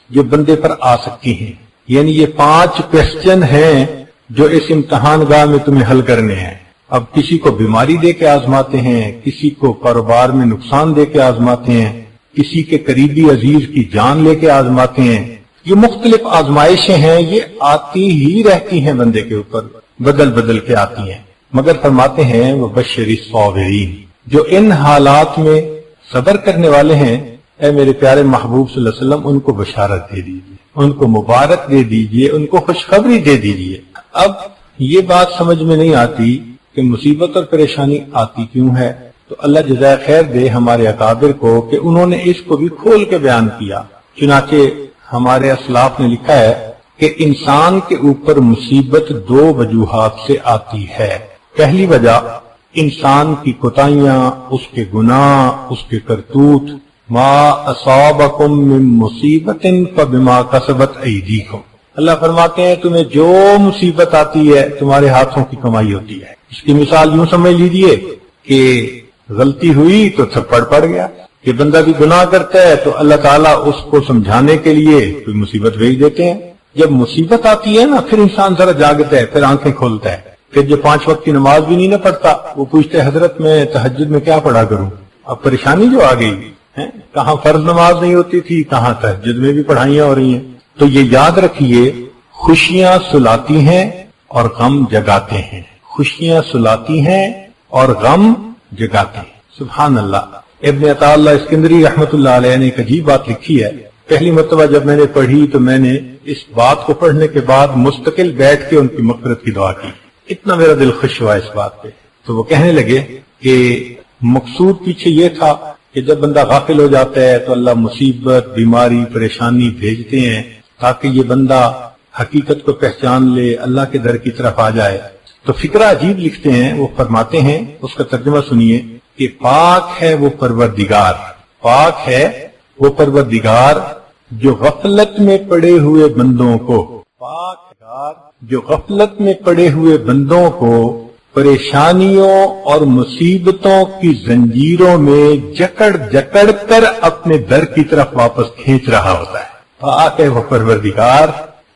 [SPEAKER 2] جو بندے پر آ سکتی ہیں، یعنی یہ 5 کوسچن ہیں جو اس امتحان گاہ میں تمہیں حل کرنے ہیں۔ اب کسی کو بیماری دے کے آزماتے ہیں، کسی کو کاروبار میں نقصان دے کے آزماتے ہیں، کسی کے قریبی عزیز کی جان لے کے آزماتے ہیں۔ یہ مختلف آزمائشیں ہیں، یہ آتی ہی رہتی ہیں بندے کے اوپر، بدل بدل کے آتی ہیں، مگر فرماتے ہیں وَبَشِّرِ الصَّابِرِينَ، جو ان حالات میں صبر کرنے والے ہیں، اے میرے پیارے محبوب صلی اللہ علیہ وسلم ان کو بشارت دے دیجیے، ان کو مبارک دے دیجیے، ان کو خوشخبری دے دیجیے۔ اب یہ بات سمجھ میں نہیں آتی کہ مصیبت اور پریشانی آتی کیوں ہے، تو اللہ جزائے خیر دے ہمارے اکابر کو کہ انہوں نے اس کو بھی کھول کے بیان کیا۔ چنانچہ ہمارے اسلاف نے لکھا ہے کہ انسان کے اوپر مصیبت 2 وجوہات سے آتی ہے۔ پہلی وجہ انسان کی کوتاہیاں، اس کے گناہ، اس کے کرتوت، ما اصابکم من مصیبت فبما کسبت ایدیکم، اللہ فرماتے ہیں تمہیں جو مصیبت آتی ہے تمہارے ہاتھوں کی کمائی ہوتی ہے۔ اس کی مثال یوں سمجھ لیجئے کہ غلطی ہوئی تو تھپڑ پڑ گیا، کہ بندہ بھی گناہ کرتا ہے تو اللہ تعالیٰ اس کو سمجھانے کے لیے کوئی مصیبت بھیج دیتے ہیں۔ جب مصیبت آتی ہے نا پھر انسان ذرا جاگتا ہے، پھر آنکھیں کھولتا ہے، پھر جو 5 وقت کی نماز بھی نہیں نہ پڑھتا وہ پوچھتے حضرت میں تہجد میں کیا پڑھا کروں، اب پریشانی جو آ گئی ہے، کہاں فرض نماز نہیں ہوتی تھی، کہاں تہجد میں بھی پڑھائیاں ہو رہی ہیں۔ تو یہ یاد رکھیے خوشیاں سلاتی ہیں اور غم جگاتے ہیں، خوشیاں سلاتی ہیں اور غم جگاتے ہیں۔ سبحان اللہ۔ ابن عطا اللہ اسکندری رحمۃ اللہ علیہ نے ایک عجیب بات لکھی ہے، پہلی مرتبہ جب میں نے پڑھی تو میں نے اس بات کو پڑھنے کے بعد مستقل بیٹھ کے ان کی مغفرت کی دعا کی، اتنا میرا دل خوش ہوا اس بات پہ۔ تو وہ کہنے لگے کہ مقصود پیچھے یہ تھا کہ جب بندہ غافل ہو جاتا ہے تو اللہ مصیبت، بیماری، پریشانی بھیجتے ہیں تاکہ یہ بندہ حقیقت کو پہچان لے، اللہ کے در کی طرف آ جائے۔ تو فکرہ عجیب لکھتے ہیں، وہ فرماتے ہیں، اس کا ترجمہ سنیے کہ پاک ہے وہ پروردگار، پاک ہے وہ پروردگار جو غفلت میں پڑے ہوئے بندوں کو، پاک جو غفلت میں پڑے ہوئے بندوں کو پریشانیوں اور مصیبتوں کی زنجیروں میں جکڑ جکڑ کر اپنے در کی طرف واپس کھینچ رہا ہوتا ہے۔ پاک ہے وہ پروردگار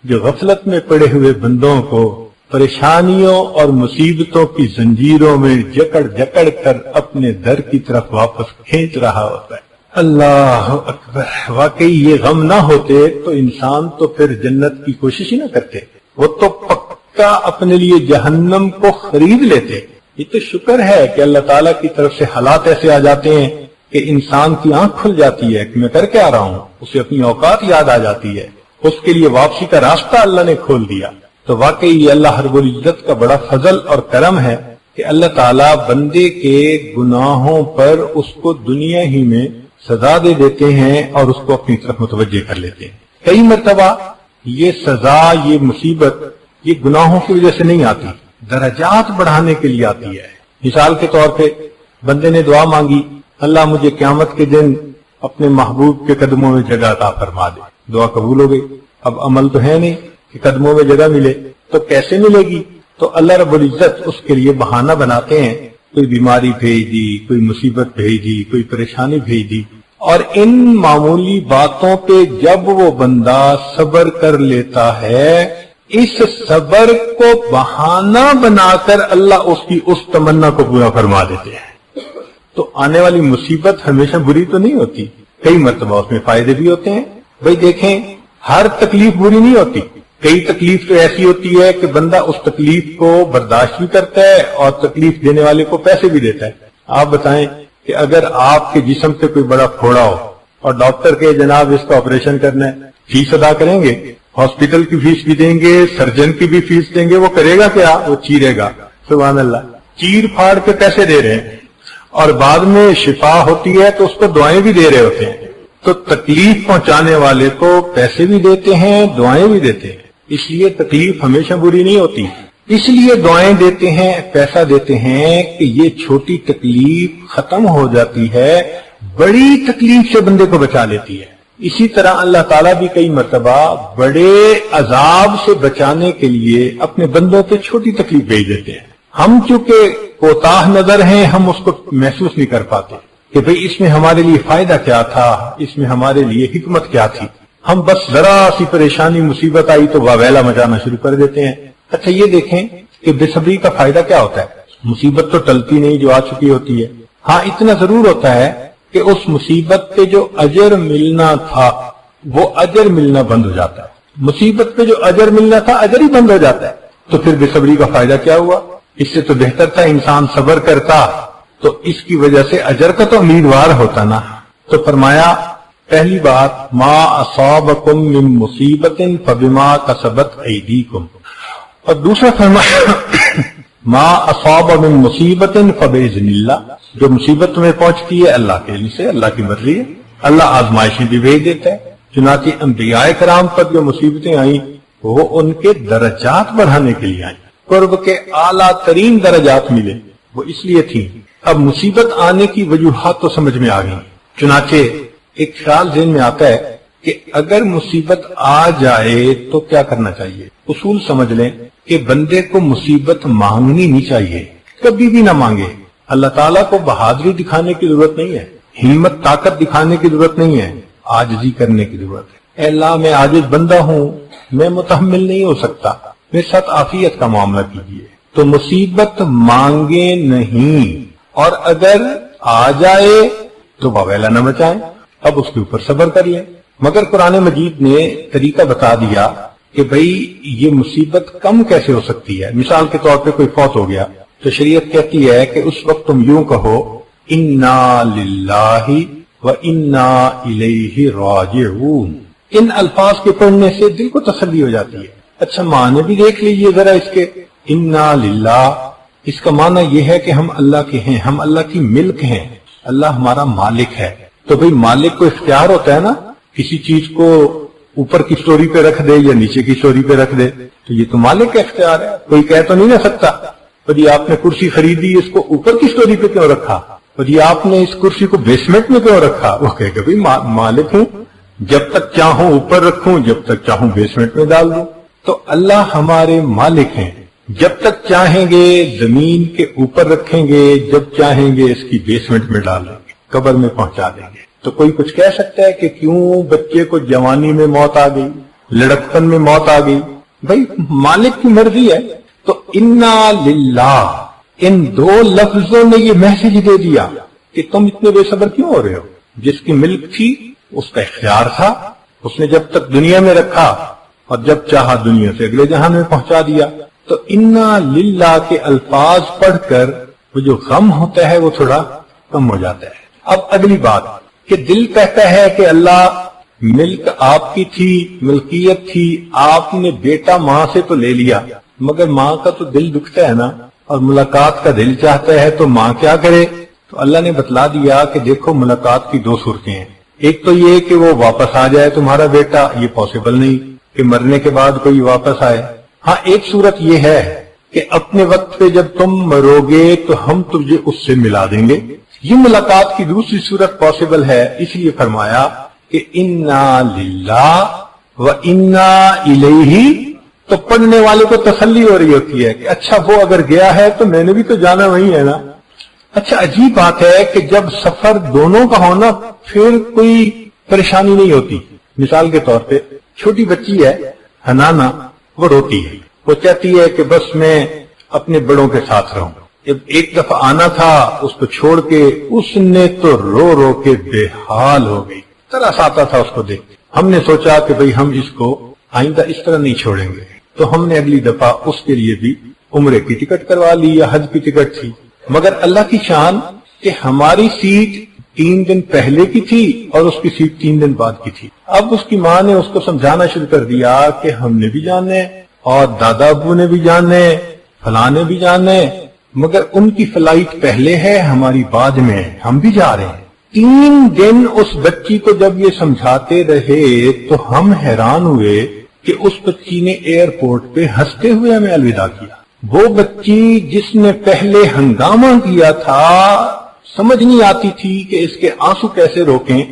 [SPEAKER 2] جو غفلت میں پڑے ہوئے بندوں کو پریشانیوں اور مصیبتوں کی زنجیروں میں جکڑ جکڑ کر اپنے در کی طرف واپس کھینچ رہا ہوتا ہے۔ اللہ اکبر۔ واقعی یہ غم نہ ہوتے تو انسان تو پھر جنت کی کوشش ہی نہ کرتے، وہ تو پکا اپنے لیے جہنم کو خرید لیتے۔ یہ تو شکر ہے کہ اللہ تعالیٰ کی طرف سے حالات ایسے آ جاتے ہیں کہ انسان کی آنکھ کھل جاتی ہے کہ میں کر کے آ رہا ہوں، اسے اپنی اوقات یاد آ جاتی ہے، اس کے لیے واپسی کا راستہ اللہ نے کھول دیا۔ تو واقعی یہ اللہ رب العزت کا بڑا فضل اور کرم ہے کہ اللہ تعالیٰ بندے کے گناہوں پر اس کو دنیا ہی میں سزا دے دیتے ہیں اور اس کو اپنی طرف متوجہ کر لیتے ہیں۔ کئی مرتبہ یہ سزا، یہ مصیبت، یہ گناہوں کی وجہ سے نہیں آتی، درجات بڑھانے کے لیے آتی ہے۔ مثال کے طور پہ بندے نے دعا مانگی، اللہ مجھے قیامت کے دن اپنے محبوب کے قدموں میں جگہ عطا فرما دے، دعا قبول ہو گئی۔ اب عمل تو ہے نہیں کہ قدموں میں جگہ ملے، تو کیسے ملے گی؟ تو اللہ رب العزت اس کے لیے بہانہ بناتے ہیں، کوئی بیماری بھیج دی، کوئی مصیبت بھیج دی، کوئی پریشانی بھیج دی، اور ان معمولی باتوں پہ جب وہ بندہ صبر کر لیتا ہے، اس صبر کو بہانہ بنا کر اللہ اس کی اس تمنا کو پورا فرما دیتے ہیں۔ تو آنے والی مصیبت ہمیشہ بری تو نہیں ہوتی، کئی مرتبہ اس میں فائدے بھی ہوتے ہیں۔ بھئی دیکھیں، ہر تکلیف بری نہیں ہوتی، کئی تکلیف تو ایسی ہوتی ہے کہ بندہ اس تکلیف کو برداشت بھی کرتا ہے اور تکلیف دینے والے کو پیسے بھی دیتا ہے۔ آپ بتائیں کہ اگر آپ کے جسم سے کوئی بڑا پھوڑا ہو اور ڈاکٹر کے جناب اس کا آپریشن کرنا ہے، فیس ادا کریں گے، ہاسپٹل کی فیس بھی دیں گے، سرجن کی بھی فیس دیں گے، وہ کرے گا کیا؟ وہ چیرے گا۔ سبحان اللہ، چیر پھاڑ کے پیسے دے رہے ہیں اور بعد میں شفا ہوتی ہے تو اس کو دعائیں بھی دے رہے ہوتے ہیں۔ تو تکلیف پہنچانے والے کو پیسے بھی دیتے ہیں، دعائیں بھی دیتے ہیں، اس لیے تکلیف ہمیشہ بری نہیں ہوتی۔ اس لیے دعائیں دیتے ہیں، پیسہ دیتے ہیں کہ یہ چھوٹی تکلیف ختم ہو جاتی ہے، بڑی تکلیف سے بندے کو بچا لیتی ہے۔ اسی طرح اللہ تعالیٰ بھی کئی مرتبہ بڑے عذاب سے بچانے کے لیے اپنے بندوں پہ چھوٹی تکلیف بھیج دیتے ہیں۔ ہم چونکہ کوتاہ نظر ہیں، ہم اس کو محسوس نہیں کر پاتے کہ بھئی اس میں ہمارے لیے فائدہ کیا تھا، اس میں ہمارے لیے حکمت کیا تھی۔ ہم بس ذرا سی پریشانی مصیبت آئی تو واویلا مچانا شروع کر دیتے ہیں۔ اچھا یہ دیکھیں کہ بے صبری کا فائدہ کیا ہوتا ہے؟ مصیبت تو ٹلتی نہیں جو آ چکی ہوتی ہے، ہاں اتنا ضرور ہوتا ہے کہ اس مصیبت پہ جو اجر ملنا تھا وہ اجر ملنا بند ہو جاتا ہے۔ مصیبت پہ جو اجر ملنا تھا اجر ہی بند ہو جاتا ہے، تو پھر بے صبری کا فائدہ کیا ہوا؟ اس سے تو بہتر تھا انسان صبر کرتا، تو اس کی وجہ سے اجر کا تو امیدوار ہوتا نا۔ تو فرمایا پہلی بات، ما اصابکم من مصیبت فبما کسبت ایدیکم، اور دوسرا فرمایا ما اصاب من مصیبت فباذن اللہ، جو مصیبت تمہیں پہنچتی ہے اللہ کے علم سے، اللہ کی مرضی ہے، اللہ آزمائشیں بھی بھیج دیتا ہے۔ چنانچہ انبیاء کرام پر جو مصیبتیں آئیں وہ ان کے درجات بڑھانے کے لیے آئیں، قرب کے اعلیٰ ترین درجات ملے، وہ اس لیے تھی۔ اب مصیبت آنے کی وجوہات تو سمجھ میں آ گئی، چنانچہ ایک خیال ذہن میں آتا ہے کہ اگر مصیبت آ جائے تو کیا کرنا چاہیے۔ اصول سمجھ لیں کہ بندے کو مصیبت مانگنی نہیں چاہیے، کبھی بھی نہ مانگے۔ اللہ تعالیٰ کو بہادری دکھانے کی ضرورت نہیں ہے، ہمت طاقت دکھانے کی ضرورت نہیں ہے، عاجزی کرنے کی ضرورت ہے۔ اے اللہ میں عاجز بندہ ہوں، میں متحمل نہیں ہو سکتا، میرے ساتھ عافیت کا معاملہ کیجیے۔ تو مصیبت مانگے نہیں، اور اگر آ جائے تو واویلا نہ مچائیں، اب اس کے اوپر صبر کر لیں۔ مگر قرآن مجید نے طریقہ بتا دیا کہ بھئی یہ مصیبت کم کیسے ہو سکتی ہے۔ مثال کے طور پہ کوئی فوت ہو گیا تو شریعت کہتی ہے کہ اس وقت تم یوں کہو انا للہ و انا الیہ راجعون۔ ان الفاظ کے پڑھنے سے دل کو تسلی ہو جاتی ہے۔ اچھا معنی بھی دیکھ لیجئے ذرا اس کے، انا للہ، اس کا معنی یہ ہے کہ ہم اللہ کے ہیں، ہم اللہ کی ملک ہیں، اللہ ہمارا مالک ہے۔ تو بھئی مالک کو اختیار ہوتا ہے نا، کسی چیز کو اوپر کی سٹوری پہ رکھ دے یا نیچے کی سٹوری پہ رکھ دے، تو یہ تو مالک کا اختیار ہے، کوئی کہہ تو نہیں نہ سکتا جی آپ نے کرسی خریدی اس کو اوپر کی سٹوری پہ کیوں رکھا، جی آپ نے اس کرسی کو بیسمنٹ میں کیوں رکھا، وہ کہے گا بھئی مالک ہوں، جب تک چاہوں اوپر رکھوں، جب تک چاہوں بیسمنٹ میں ڈال دوں۔ تو اللہ ہمارے مالک ہیں، جب تک چاہیں گے زمین کے اوپر رکھیں گے، جب چاہیں گے اس کی بیسمنٹ میں ڈال دیں گے، قبر میں پہنچا دیں گے۔ تو کوئی کچھ کہہ سکتا ہے کہ کیوں بچے کو جوانی میں موت آ گئی، لڑکپن میں موت آ گئی؟ بھائی مالک کی مرضی ہے۔ تو انا للہ، ان دو لفظوں نے یہ میسج دے دیا کہ تم اتنے بے صبر کیوں ہو رہے ہو؟ جس کی ملک تھی اس کا اختیار تھا، اس نے جب تک دنیا میں رکھا اور جب چاہا دنیا سے اگلے جہان میں پہنچا دیا۔ تو انا للہ کے الفاظ پڑھ کر وہ جو غم ہوتا ہے وہ تھوڑا کم ہو جاتا ہے۔ اب اگلی بات کہ دل کہتا ہے کہ اللہ ملک آپ کی تھی، ملکیت تھی، آپ نے بیٹا ماں سے تو لے لیا، مگر ماں کا تو دل دکھتا ہے نا، اور ملاقات کا دل چاہتا ہے، تو ماں کیا کرے؟ تو اللہ نے بتلا دیا کہ دیکھو ملاقات کی دو صورتیں ہیں، ایک تو یہ کہ وہ واپس آ جائے تمہارا بیٹا، یہ پاسبل نہیں کہ مرنے کے بعد کوئی واپس آئے۔ ہاں ایک صورت یہ ہے کہ اپنے وقت پہ جب تم مرو گے تو ہم تجھے اس سے ملا دیں گے. یہ ملاقات کی دوسری صورت پاسبل ہے، اس لیے فرمایا کہ انا للہ و انا الیہ. تو پڑھنے والے کو تسلی ہو رہی ہوتی ہے کہ اچھا وہ اگر گیا ہے تو میں نے بھی تو جانا وہی ہے نا. اچھا عجیب بات ہے کہ جب سفر دونوں کا ہونا پھر کوئی پریشانی نہیں ہوتی. مثال کے طور پہ چھوٹی بچی ہے حنانا، وہ روتی ہے، وہ چاہتی ہے کہ بس میں اپنے بڑوں کے ساتھ رہوں. جب ایک دفعہ آنا تھا اس کو چھوڑ کے، اس نے تو رو رو کے بے حال ہو گئی، ترس آتا تھا اس کو دیکھ. ہم نے سوچا کہ بھئی ہم اس کو آئندہ اس طرح نہیں چھوڑیں گے، تو ہم نے اگلی دفعہ اس کے لیے بھی عمرے کی ٹکٹ کروا لی یا حج کی ٹکٹ تھی. مگر اللہ کی شان کہ ہماری سیٹ 3 دن پہلے کی تھی اور اس کی سیٹ 3 دن بعد کی تھی. اب اس کی ماں نے اس کو سمجھانا شروع کر دیا کہ ہم نے بھی جانے اور دادا ابو نے بھی جانے، فلاں نے بھی جانے، مگر ان کی فلائٹ پہلے ہے، ہماری بعد میں ہے، ہم بھی جا رہے ہیں. 3 دن اس بچی کو جب یہ سمجھاتے رہے تو ہم حیران ہوئے کہ اس بچی نے ایئرپورٹ پہ ہنستے ہوئے ہمیں الوداع کیا. وہ بچی جس نے پہلے ہنگامہ کیا تھا، سمجھ نہیں آتی تھی کہ اس کے آنسو کیسے روکیں،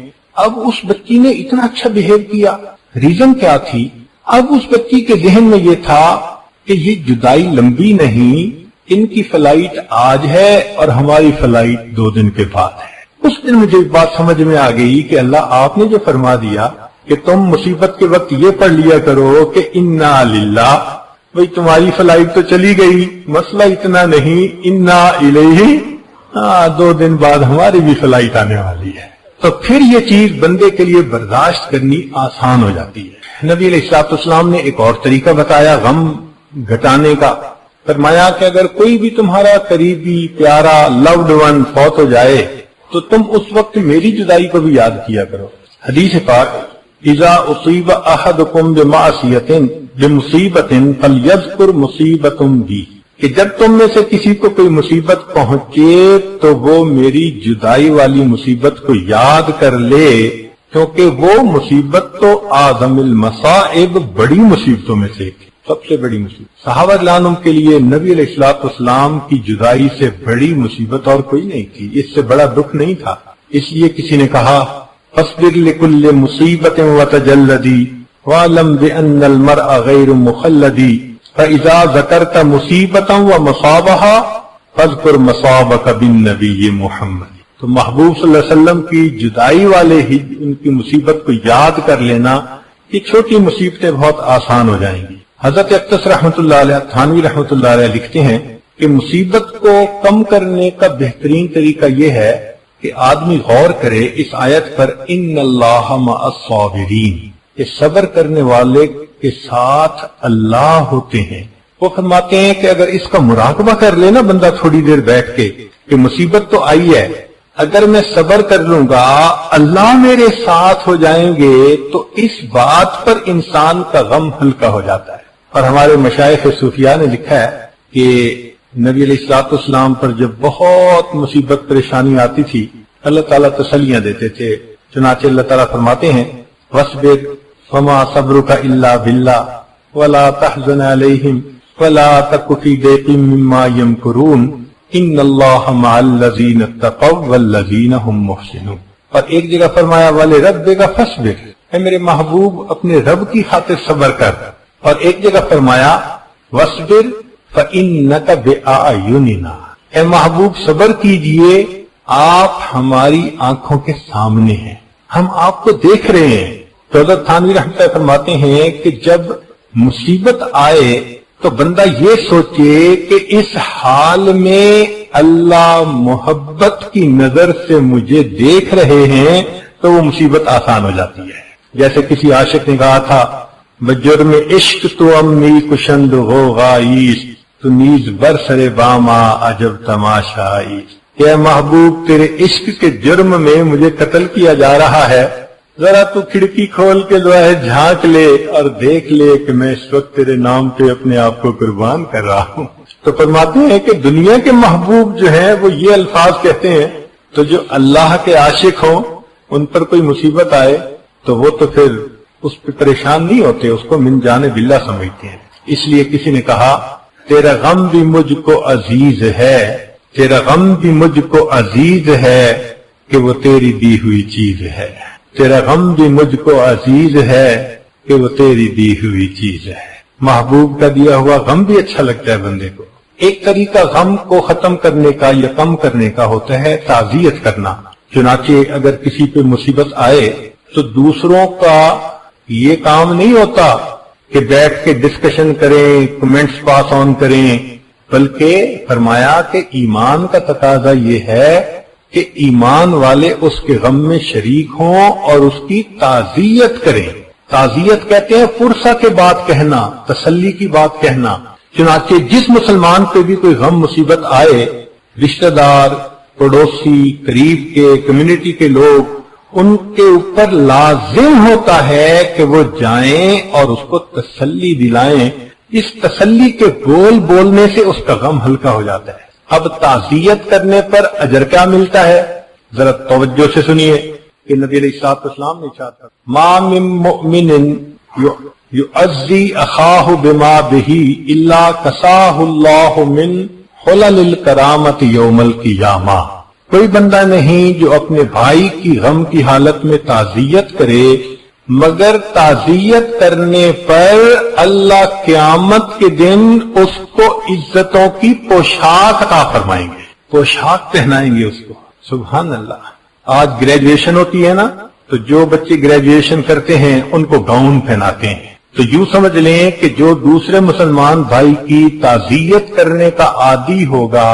[SPEAKER 2] اب اس بچی نے اتنا اچھا بہیو کیا. ریزن کیا تھی؟ اب اس بچی کے ذہن میں یہ تھا کہ یہ جدائی لمبی نہیں، ان کی فلائٹ آج ہے اور ہماری فلائٹ 2 دن کے بعد ہے. اس دن مجھے بات سمجھ میں آ گئی کہ اللہ آپ نے جو فرما دیا کہ تم مصیبت کے وقت یہ پڑھ لیا کرو کہ انا للہ، بھئی تمہاری فلائٹ تو چلی گئی، مسئلہ اتنا نہیں، انا الیہ، 2 دن بعد ہماری بھی فلائٹ آنے والی ہے. تو پھر یہ چیز بندے کے لیے برداشت کرنی آسان ہو جاتی ہے. نبی علیہ الصلوۃ والسلام نے ایک اور طریقہ بتایا غم گھٹانے کا. فرمایا کہ اگر کوئی بھی تمہارا قریبی پیارا لوڈ ون فوت ہو جائے تو تم اس وقت میری جدائی کو بھی یاد کیا کرو. حدیث پاک اذا اصیب احدکم بمعصیۃ بمصیبۃ فلیذکر مصیبۃ بی، کہ جب تم میں سے کسی کو کوئی مصیبت پہنچے تو وہ میری جدائی والی مصیبت کو یاد کر لے، کیونکہ وہ مصیبت تو اعظم المصائب، بڑی مصیبتوں میں سے سب سے بڑی مصیبت. صحابہ رضوان کے لیے نبی علیہ الصلوۃ والسلام کی جدائی سے بڑی مصیبت اور کوئی نہیں تھی، اس سے بڑا دکھ نہیں تھا. اس لیے کسی نے کہا فاصبر لكل مصیبت وتجلدی واعلم بان المرء غیر مخلدی فاذا ذکرت مصیبتا ومصابها فاذکر مصابک بالنبی محمد. تو محبوب صلی اللہ علیہ وسلم کی جدائی والے ہی ان کی مصیبت کو یاد کر لینا، یہ چھوٹی مصیبتیں بہت آسان ہو جائیں گی. حضرت اقتص رحمۃ اللہ علیہ تھانوی رحمۃ اللہ علیہ لکھتے ہیں کہ مصیبت کو کم کرنے کا بہترین طریقہ یہ ہے کہ آدمی غور کرے اس آیت پر ان اللہ مع الصابرین، کہ صبر کرنے والے کے ساتھ اللہ ہوتے ہیں. وہ فرماتے ہیں کہ اگر اس کا مراقبہ کر لے نا بندہ تھوڑی دیر بیٹھ کے کہ مصیبت تو آئی ہے، اگر میں صبر کر لوں گا اللہ میرے ساتھ ہو جائیں گے، تو اس بات پر انسان کا غم ہلکا ہو جاتا ہے. اور ہمارے مشائخ صوفیاء نے لکھا ہے کہ نبی علیہ الصلوۃ والسلام پر جب بہت مصیبت پریشانی آتی تھی اللہ تعالیٰ تسلیاں دیتے تھے. چنانچہ اللہ تعالیٰ فرماتے ہیں وَاصْبِرْ فَمَا صَبْرُكَ إِلَّا بِاللَّهِ وَلَا تَحْزَنْ عَلَيْهِمْ وَلَا تَكُ فِي ضَيْقٍ مِّمَّا يَمْكُرُونَ إِنَّ اللَّهَ مَعَ الَّذِينَ اتَّقَوْا وَالَّذِينَ هُمْ مُحْسِنُونَ. اور ایک جگہ فرمایا وَلِرَبِّكَ فَاصْبِرْ، اے میرے محبوب اپنے رب کی خاطر صبر کر. اور ایک جگہ فرمایا وَاصْبِرْ فَإِنَّكَ بِأَعْيُنِنَا، اے محبوب صبر کیجئے، آپ ہماری آنکھوں کے سامنے ہیں، ہم آپ کو دیکھ رہے ہیں. تو حضرت تھانوی رحمۃ اللہ فرماتے ہیں کہ جب مصیبت آئے تو بندہ یہ سوچے کہ اس حال میں اللہ محبت کی نظر سے مجھے دیکھ رہے ہیں تو وہ مصیبت آسان ہو جاتی ہے. جیسے کسی عاشق نے کہا تھا بجرم عشق تو امی کشند ہو غائیس تو نیز برسر باما عجب تماشائی، کہ اے محبوب تیرے عشق کے جرم میں مجھے قتل کیا جا رہا ہے، ذرا تو کھڑکی کھول کے جو ہے جھانک لے اور دیکھ لے کہ میں اس وقت تیرے نام پہ اپنے آپ کو قربان کر رہا ہوں. تو فرماتے ہیں کہ دنیا کے محبوب جو ہیں وہ یہ الفاظ کہتے ہیں، تو جو اللہ کے عاشق ہوں ان پر کوئی مصیبت آئے تو وہ تو پھر اس پہ پریشان نہیں ہوتے، اس کو من جانب اللہ سمجھتے ہیں. اس لیے کسی نے کہا تیرا غم بھی مجھ کو عزیز ہے، تیرا غم بھی مجھ کو عزیز ہے کہ وہ تیری دی ہوئی چیز ہے، تیرا غم بھی مجھ کو عزیز ہے کہ وہ تیری دی ہوئی چیز ہے۔ محبوب کا دیا ہوا غم بھی اچھا لگتا ہے بندے کو۔ ایک طریقہ غم کو ختم کرنے کا یا کم کرنے کا ہوتا ہے تعزیت کرنا۔ چنانچہ اگر کسی پہ مصیبت آئے تو دوسروں کا یہ کام نہیں ہوتا کہ بیٹھ کے ڈسکشن کریں، کمنٹس پاس آن کریں، بلکہ فرمایا کہ ایمان کا تقاضا یہ ہے کہ ایمان والے اس کے غم میں شریک ہوں اور اس کی تعزیت کریں۔ تعزیت کہتے ہیں فرصہ کے بعد کہنا، تسلی کی بات کہنا۔ چنانچہ جس مسلمان پہ بھی کوئی غم مصیبت آئے، رشتہ دار، پڑوسی، قریب کے، کمیونٹی کے لوگ، ان کے اوپر لازم ہوتا ہے کہ وہ جائیں اور اس کو تسلی دلائیں۔ اس تسلی کے بول بولنے سے اس کا غم ہلکا ہو جاتا ہے۔ اب تعزیت کرنے پر اجر کیا ملتا ہے؟ ذرا توجہ سے سنیے کہ نبی علیہ الصلوۃ والسلام نے ارشاد کیا، ما من مؤمن یعزی اخاہ بما بہ الا کساہ اللہ من حلل الکرامت یوم القیامہ۔ کوئی بندہ نہیں جو اپنے بھائی کی غم کی حالت میں تعزیت کرے، مگر تعزیت کرنے پر اللہ قیامت کے دن اس کو عزتوں کی پوشاک عطا فرمائیں گے، پوشاک پہنائیں گے اس کو۔ سبحان اللہ۔ آج گریجویشن ہوتی ہے نا، تو جو بچے گریجویشن کرتے ہیں ان کو گاؤن پہناتے ہیں۔ تو یوں سمجھ لیں کہ جو دوسرے مسلمان بھائی کی تعزیت کرنے کا عادی ہوگا،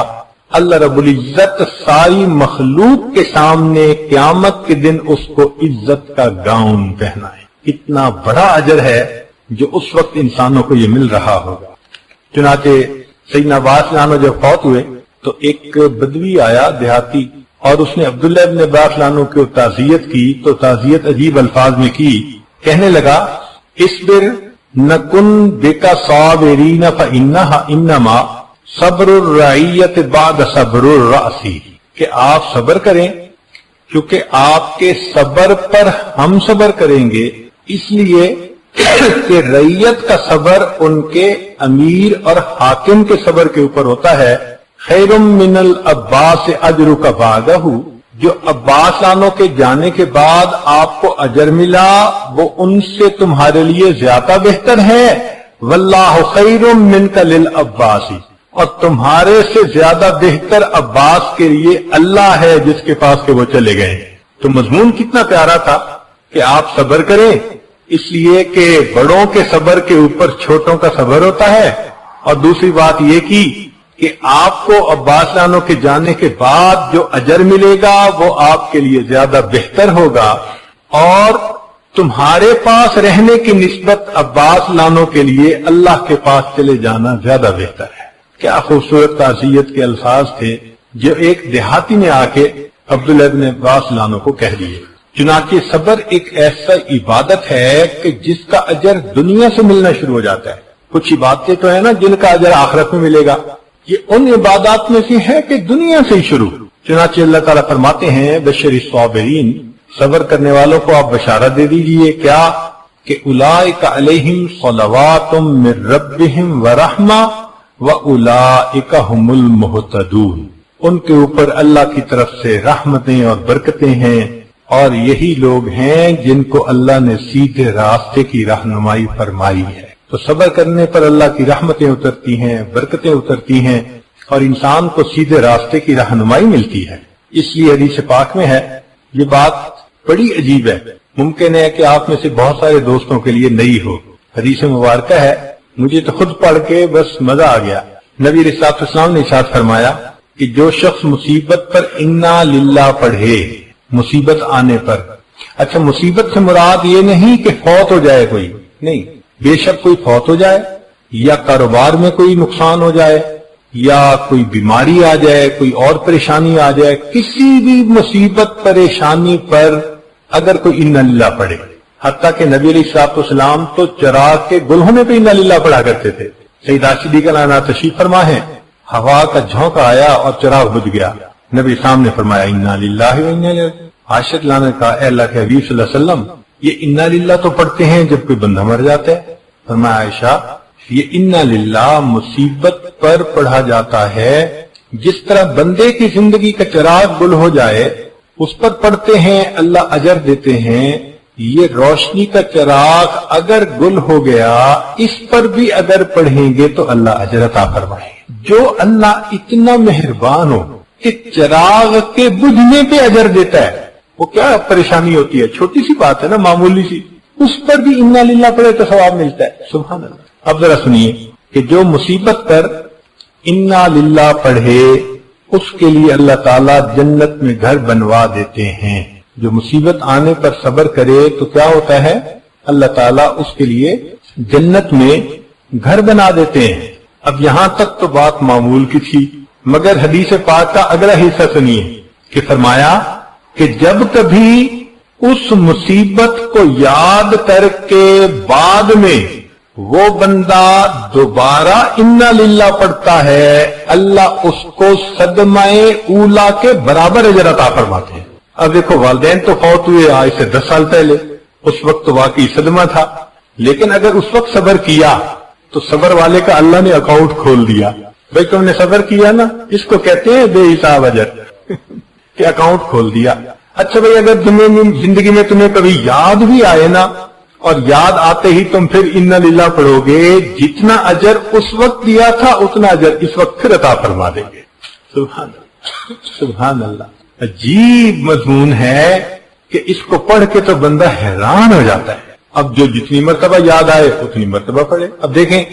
[SPEAKER 2] اللہ رب العزت ساری مخلوق کے سامنے قیامت کے دن اس کو عزت کا گاؤن پہنائے۔ اتنا بڑا اجر ہے جو اس وقت انسانوں کو یہ مل رہا ہوگا۔ چنانچہ سیدنا عباس لانو جب فوت ہوئے تو ایک بدوی آیا دیہاتی، اور اس نے عبداللہ ابن عباس لانو کی تعزیت کی، تو تعزیت عجیب الفاظ میں کی، کہنے لگا اصبر نکن بکا صابرین فانہا انما صبر الرعیت بعد صبر الرأسی، کہ آپ صبر کریں کیونکہ آپ کے صبر پر ہم صبر کریں گے، اس لیے کہ رعیت کا صبر ان کے امیر اور حاکم کے صبر کے اوپر ہوتا ہے۔ خیر من العباس اجرک بعدہ، جو عباس لانو کے جانے کے بعد آپ کو اجر ملا وہ ان سے تمہارے لیے زیادہ بہتر ہے۔ واللہ خیر منک للعباس، اور تمہارے سے زیادہ بہتر عباس کے لیے اللہ ہے جس کے پاس کہ وہ چلے گئے۔ تو مضمون کتنا پیارا تھا کہ آپ صبر کریں، اس لیے کہ بڑوں کے صبر کے اوپر چھوٹوں کا صبر ہوتا ہے، اور دوسری بات یہ کی کہ آپ کو عباس لانو کے جانے کے بعد جو اجر ملے گا وہ آپ کے لیے زیادہ بہتر ہوگا، اور تمہارے پاس رہنے کی نسبت عباس لانو کے لیے اللہ کے پاس چلے جانا زیادہ بہتر ہے۔ کیا خوبصورت تعزیت کے الفاظ تھے جو ایک دیہاتی نے آ کے عبداللہ بن عباس لانو کو کہہ دیے۔ چنانچہ صبر ایک ایسا عبادت ہے کہ جس کا اجر دنیا سے ملنا شروع ہو جاتا ہے۔ کچھ عبادتیں تو ہیں نا جن کا اجر آخرت میں ملے گا، یہ ان عبادات میں سے ہے کہ دنیا سے ہی شروع۔ چنانچہ اللہ تعالیٰ فرماتے ہیں بشر الصابرین، صبر کرنے والوں کو آپ بشارت دے دیجئے کیا کہ اولئک علیہم صلوات من ربہم ورحمہ وَأُولَئِكَ هُمُ الْمُهْتَدُونَ، ان کے اوپر اللہ کی طرف سے رحمتیں اور برکتیں ہیں، اور یہی لوگ ہیں جن کو اللہ نے سیدھے راستے کی رہنمائی فرمائی ہے۔ تو صبر کرنے پر اللہ کی رحمتیں اترتی ہیں، برکتیں اترتی ہیں، اور انسان کو سیدھے راستے کی رہنمائی ملتی ہے۔ اس لیے حدیث پاک میں ہے، یہ بات بڑی عجیب ہے، ممکن ہے کہ آپ میں سے بہت سارے دوستوں کے لیے نئی ہو۔ حدیث مبارکہ ہے، مجھے تو خود پڑھ کے بس مزہ آ گیا۔ نبی علیہ الصلوۃ والسلام نے ارشاد فرمایا کہ جو شخص مصیبت پر انا للہ پڑھے، مصیبت آنے پر، اچھا مصیبت سے مراد یہ نہیں کہ فوت ہو جائے کوئی، نہیں، بے شک کوئی فوت ہو جائے یا کاروبار میں کوئی نقصان ہو جائے یا کوئی بیماری آ جائے، کوئی اور پریشانی آ جائے، کسی بھی مصیبت پریشانی پر اگر کوئی انا للہ پڑھے، حتیٰ کہ نبی علیہ الصلوۃ والسلام تو چراغ کے گل ہونے پہ انا للہ پڑھا کرتے تھے۔ سیدہ صدیقہ عنہا تشریف فرما ہے، ہوا کا جھونکا آیا اور چراغ بجھ گیا، نبی صاحب نے فرمایا انا للہ و انا الیہ۔ عائشہ لانا نے کہا اے اللہ کے حبیب صلی اللہ علیہ وسلم، یہ انا للہ تو پڑھتے ہیں جب کوئی بندہ مر جاتا ہے۔ فرمایا عائشہ یہ انا للہ مصیبت پر پڑھا جاتا ہے، جس طرح بندے کی زندگی کا چراغ گل ہو جائے اس پر پڑھتے ہیں اللہ اجر دیتے ہیں، یہ روشنی کا چراغ اگر گل ہو گیا اس پر بھی اگر پڑھیں گے تو اللہ اجر عطا فرمائے۔ جو اللہ اتنا مہربان ہو کہ چراغ کے بجھنے پہ اجر دیتا ہے، وہ کیا پریشانی ہوتی ہے، چھوٹی سی بات ہے نا، معمولی سی، اس پر بھی انا للہ پڑھے تو ثواب ملتا ہے، سبحان اللہ۔ اب ذرا سنیے کہ جو مصیبت پر انا للہ پڑھے اس کے لیے اللہ تعالیٰ جنت میں گھر بنوا دیتے ہیں۔ جو مصیبت آنے پر صبر کرے تو کیا ہوتا ہے، اللہ تعالیٰ اس کے لیے جنت میں گھر بنا دیتے ہیں۔ اب یہاں تک تو بات معمول کی تھی، مگر حدیث پاک کا اگلا حصہ سنیے کہ فرمایا کہ جب کبھی اس مصیبت کو یاد کر کے بعد میں وہ بندہ دوبارہ انا للہ پڑھتا ہے، اللہ اس کو صدمہ اولا کے برابر اجر عطا فرماتے ہیں۔ اب دیکھو والدین تو فوت ہوئے آج سے 10 سال پہلے، اس وقت تو واقعی صدمہ تھا، لیکن اگر اس وقت صبر کیا تو صبر والے کا اللہ نے اکاؤنٹ کھول دیا، بھائی تم نے صبر کیا نا، اس کو کہتے ہیں بے حساب اجر کہ اکاؤنٹ کھول دیا۔ اچھا بھائی اگر تمہیں زندگی میں تمہیں کبھی یاد بھی آئے نا اور یاد آتے ہی تم پھر انا للہ پڑھو گے، جتنا اجر اس وقت دیا تھا اتنا اجر اس وقت پھر عطا فرما دیں گے۔ سبحان اللہ، سبحان اللہ۔ عجیب مضمون ہے کہ اس کو پڑھ کے تو بندہ حیران ہو جاتا ہے۔ اب جو جتنی مرتبہ یاد آئے اتنی مرتبہ پڑھے۔ اب دیکھیں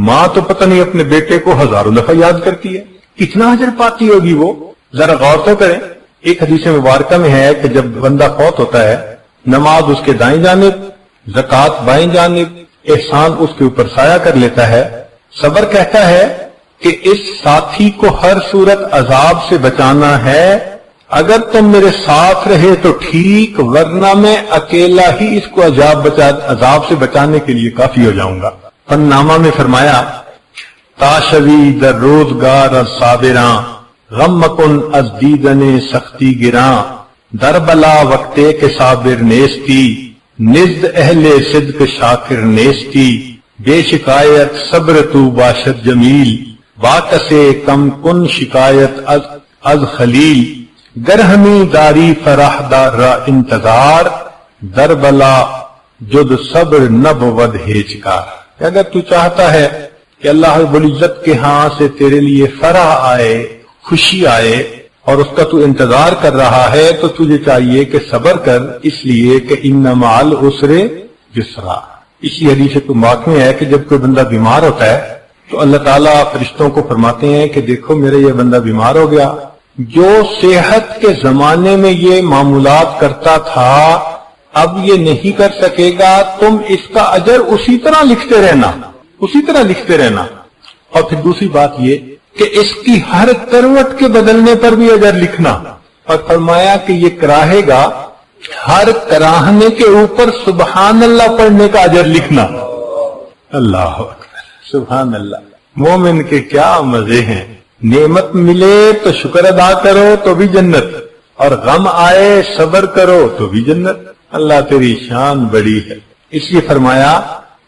[SPEAKER 2] ماں تو پتہ نہیں اپنے بیٹے کو ہزاروں دفعہ یاد کرتی ہے، کتنا اجر پاتی ہوگی وہ، ذرا غور تو کریں۔ ایک حدیث مبارکہ میں ہے کہ جب بندہ فوت ہوتا ہے، نماز اس کے دائیں جانب، زکوٰۃ بائیں جانب، احسان اس کے اوپر سایہ کر لیتا ہے۔ صبر کہتا ہے کہ اس ساتھی کو ہر صورت عذاب سے بچانا ہے، اگر تم میرے ساتھ رہے تو ٹھیک، ورنہ میں اکیلا ہی اس کو عذاب سے بچانے کے لیے کافی ہو جاؤں گا۔ فن نامہ میں فرمایا تاشوی در روزگار صابراں، غم مکن از دیدن سختی گراں، در بلا وقتے کے صابر نیستی، نزد اہل صدق شاکر نیستی، بے شکایت صبر تو باشد جمیل، باکسے کم کن شکایت از خلیل، گر ہمیں داری فرح دار انتظار، در بلا جد صبر نب ود ہیچکار۔ اگر تو چاہتا ہے کہ اللہ رب العزت کے ہاں سے تیرے لیے فرح آئے، خوشی آئے، اور اس کا تو انتظار کر رہا ہے تو تجھے چاہیے کہ صبر کر، اس لیے کہ ان مع العسر یسرا۔ اسی حدیث پاک میں ہے کہ جب کوئی بندہ بیمار ہوتا ہے تو اللہ تعالیٰ فرشتوں کو فرماتے ہیں کہ دیکھو میرا یہ بندہ بیمار ہو گیا، جو صحت کے زمانے میں یہ معمولات کرتا تھا اب یہ نہیں کر سکے گا، تم اس کا اجر اسی طرح لکھتے رہنا، اسی طرح لکھتے رہنا۔ اور پھر دوسری بات یہ کہ اس کی ہر کروٹ کے بدلنے پر بھی اجر لکھنا، اور فرمایا کہ یہ کراہے گا، ہر کراہنے کے اوپر سبحان اللہ پڑھنے کا اجر لکھنا۔ اللہ اکبر، سبحان اللہ۔ مومن کے کیا مزے ہیں، نعمت ملے تو شکر ادا کرو تو بھی جنت، اور غم آئے صبر کرو تو بھی جنت۔ اللہ تیری شان بڑی ہے۔ اس لیے فرمایا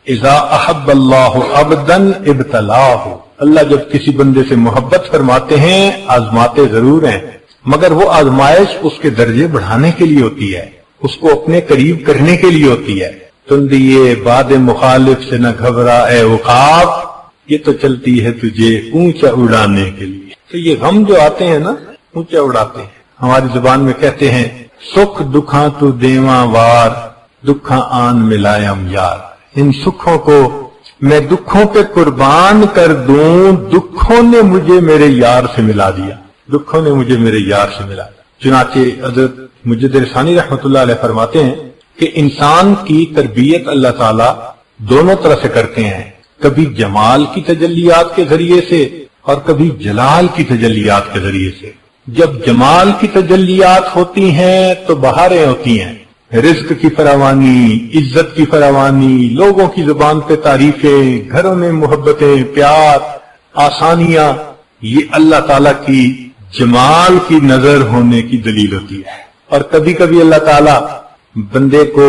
[SPEAKER 2] اذا احب اللہ عبدا ابتلاہ، اللہ جب کسی بندے سے محبت فرماتے ہیں آزماتے ضرور ہیں، مگر وہ آزمائش اس کے درجے بڑھانے کے لیے ہوتی ہے، اس کو اپنے قریب کرنے کے لیے ہوتی ہے۔ تندیے باد مخالف سے نہ گھبرا اے عقاب، یہ تو چلتی ہے تجھے اونچا اڑانے کے لیے۔ تو یہ غم جو آتے ہیں نا اونچا اڑاتے ہیں۔ ہماری زبان میں کہتے ہیں سکھ دکھاں تو دیواں وار، دکھاں آن ملائم یار۔ ان سکھوں کو میں دکھوں پہ قربان کر دوں، دکھوں نے مجھے میرے یار سے ملا دیا، دکھوں نے مجھے میرے یار سے ملا دیا۔ چنانچہ حضرت مجد رسانی رحمۃ اللہ علیہ فرماتے ہیں کہ انسان کی تربیت اللہ تعالیٰ دونوں طرح سے کرتے ہیں، کبھی جمال کی تجلیات کے ذریعے سے اور کبھی جلال کی تجلیات کے ذریعے سے۔ جب جمال کی تجلیات ہوتی ہیں تو بہاریں ہوتی ہیں، رزق کی فراوانی، عزت کی فراوانی، لوگوں کی زبان پہ تعریفیں، گھروں میں محبتیں، پیار، آسانیاں، یہ اللہ تعالیٰ کی جمال کی نظر ہونے کی دلیل ہوتی ہے۔ اور کبھی کبھی اللہ تعالیٰ بندے کو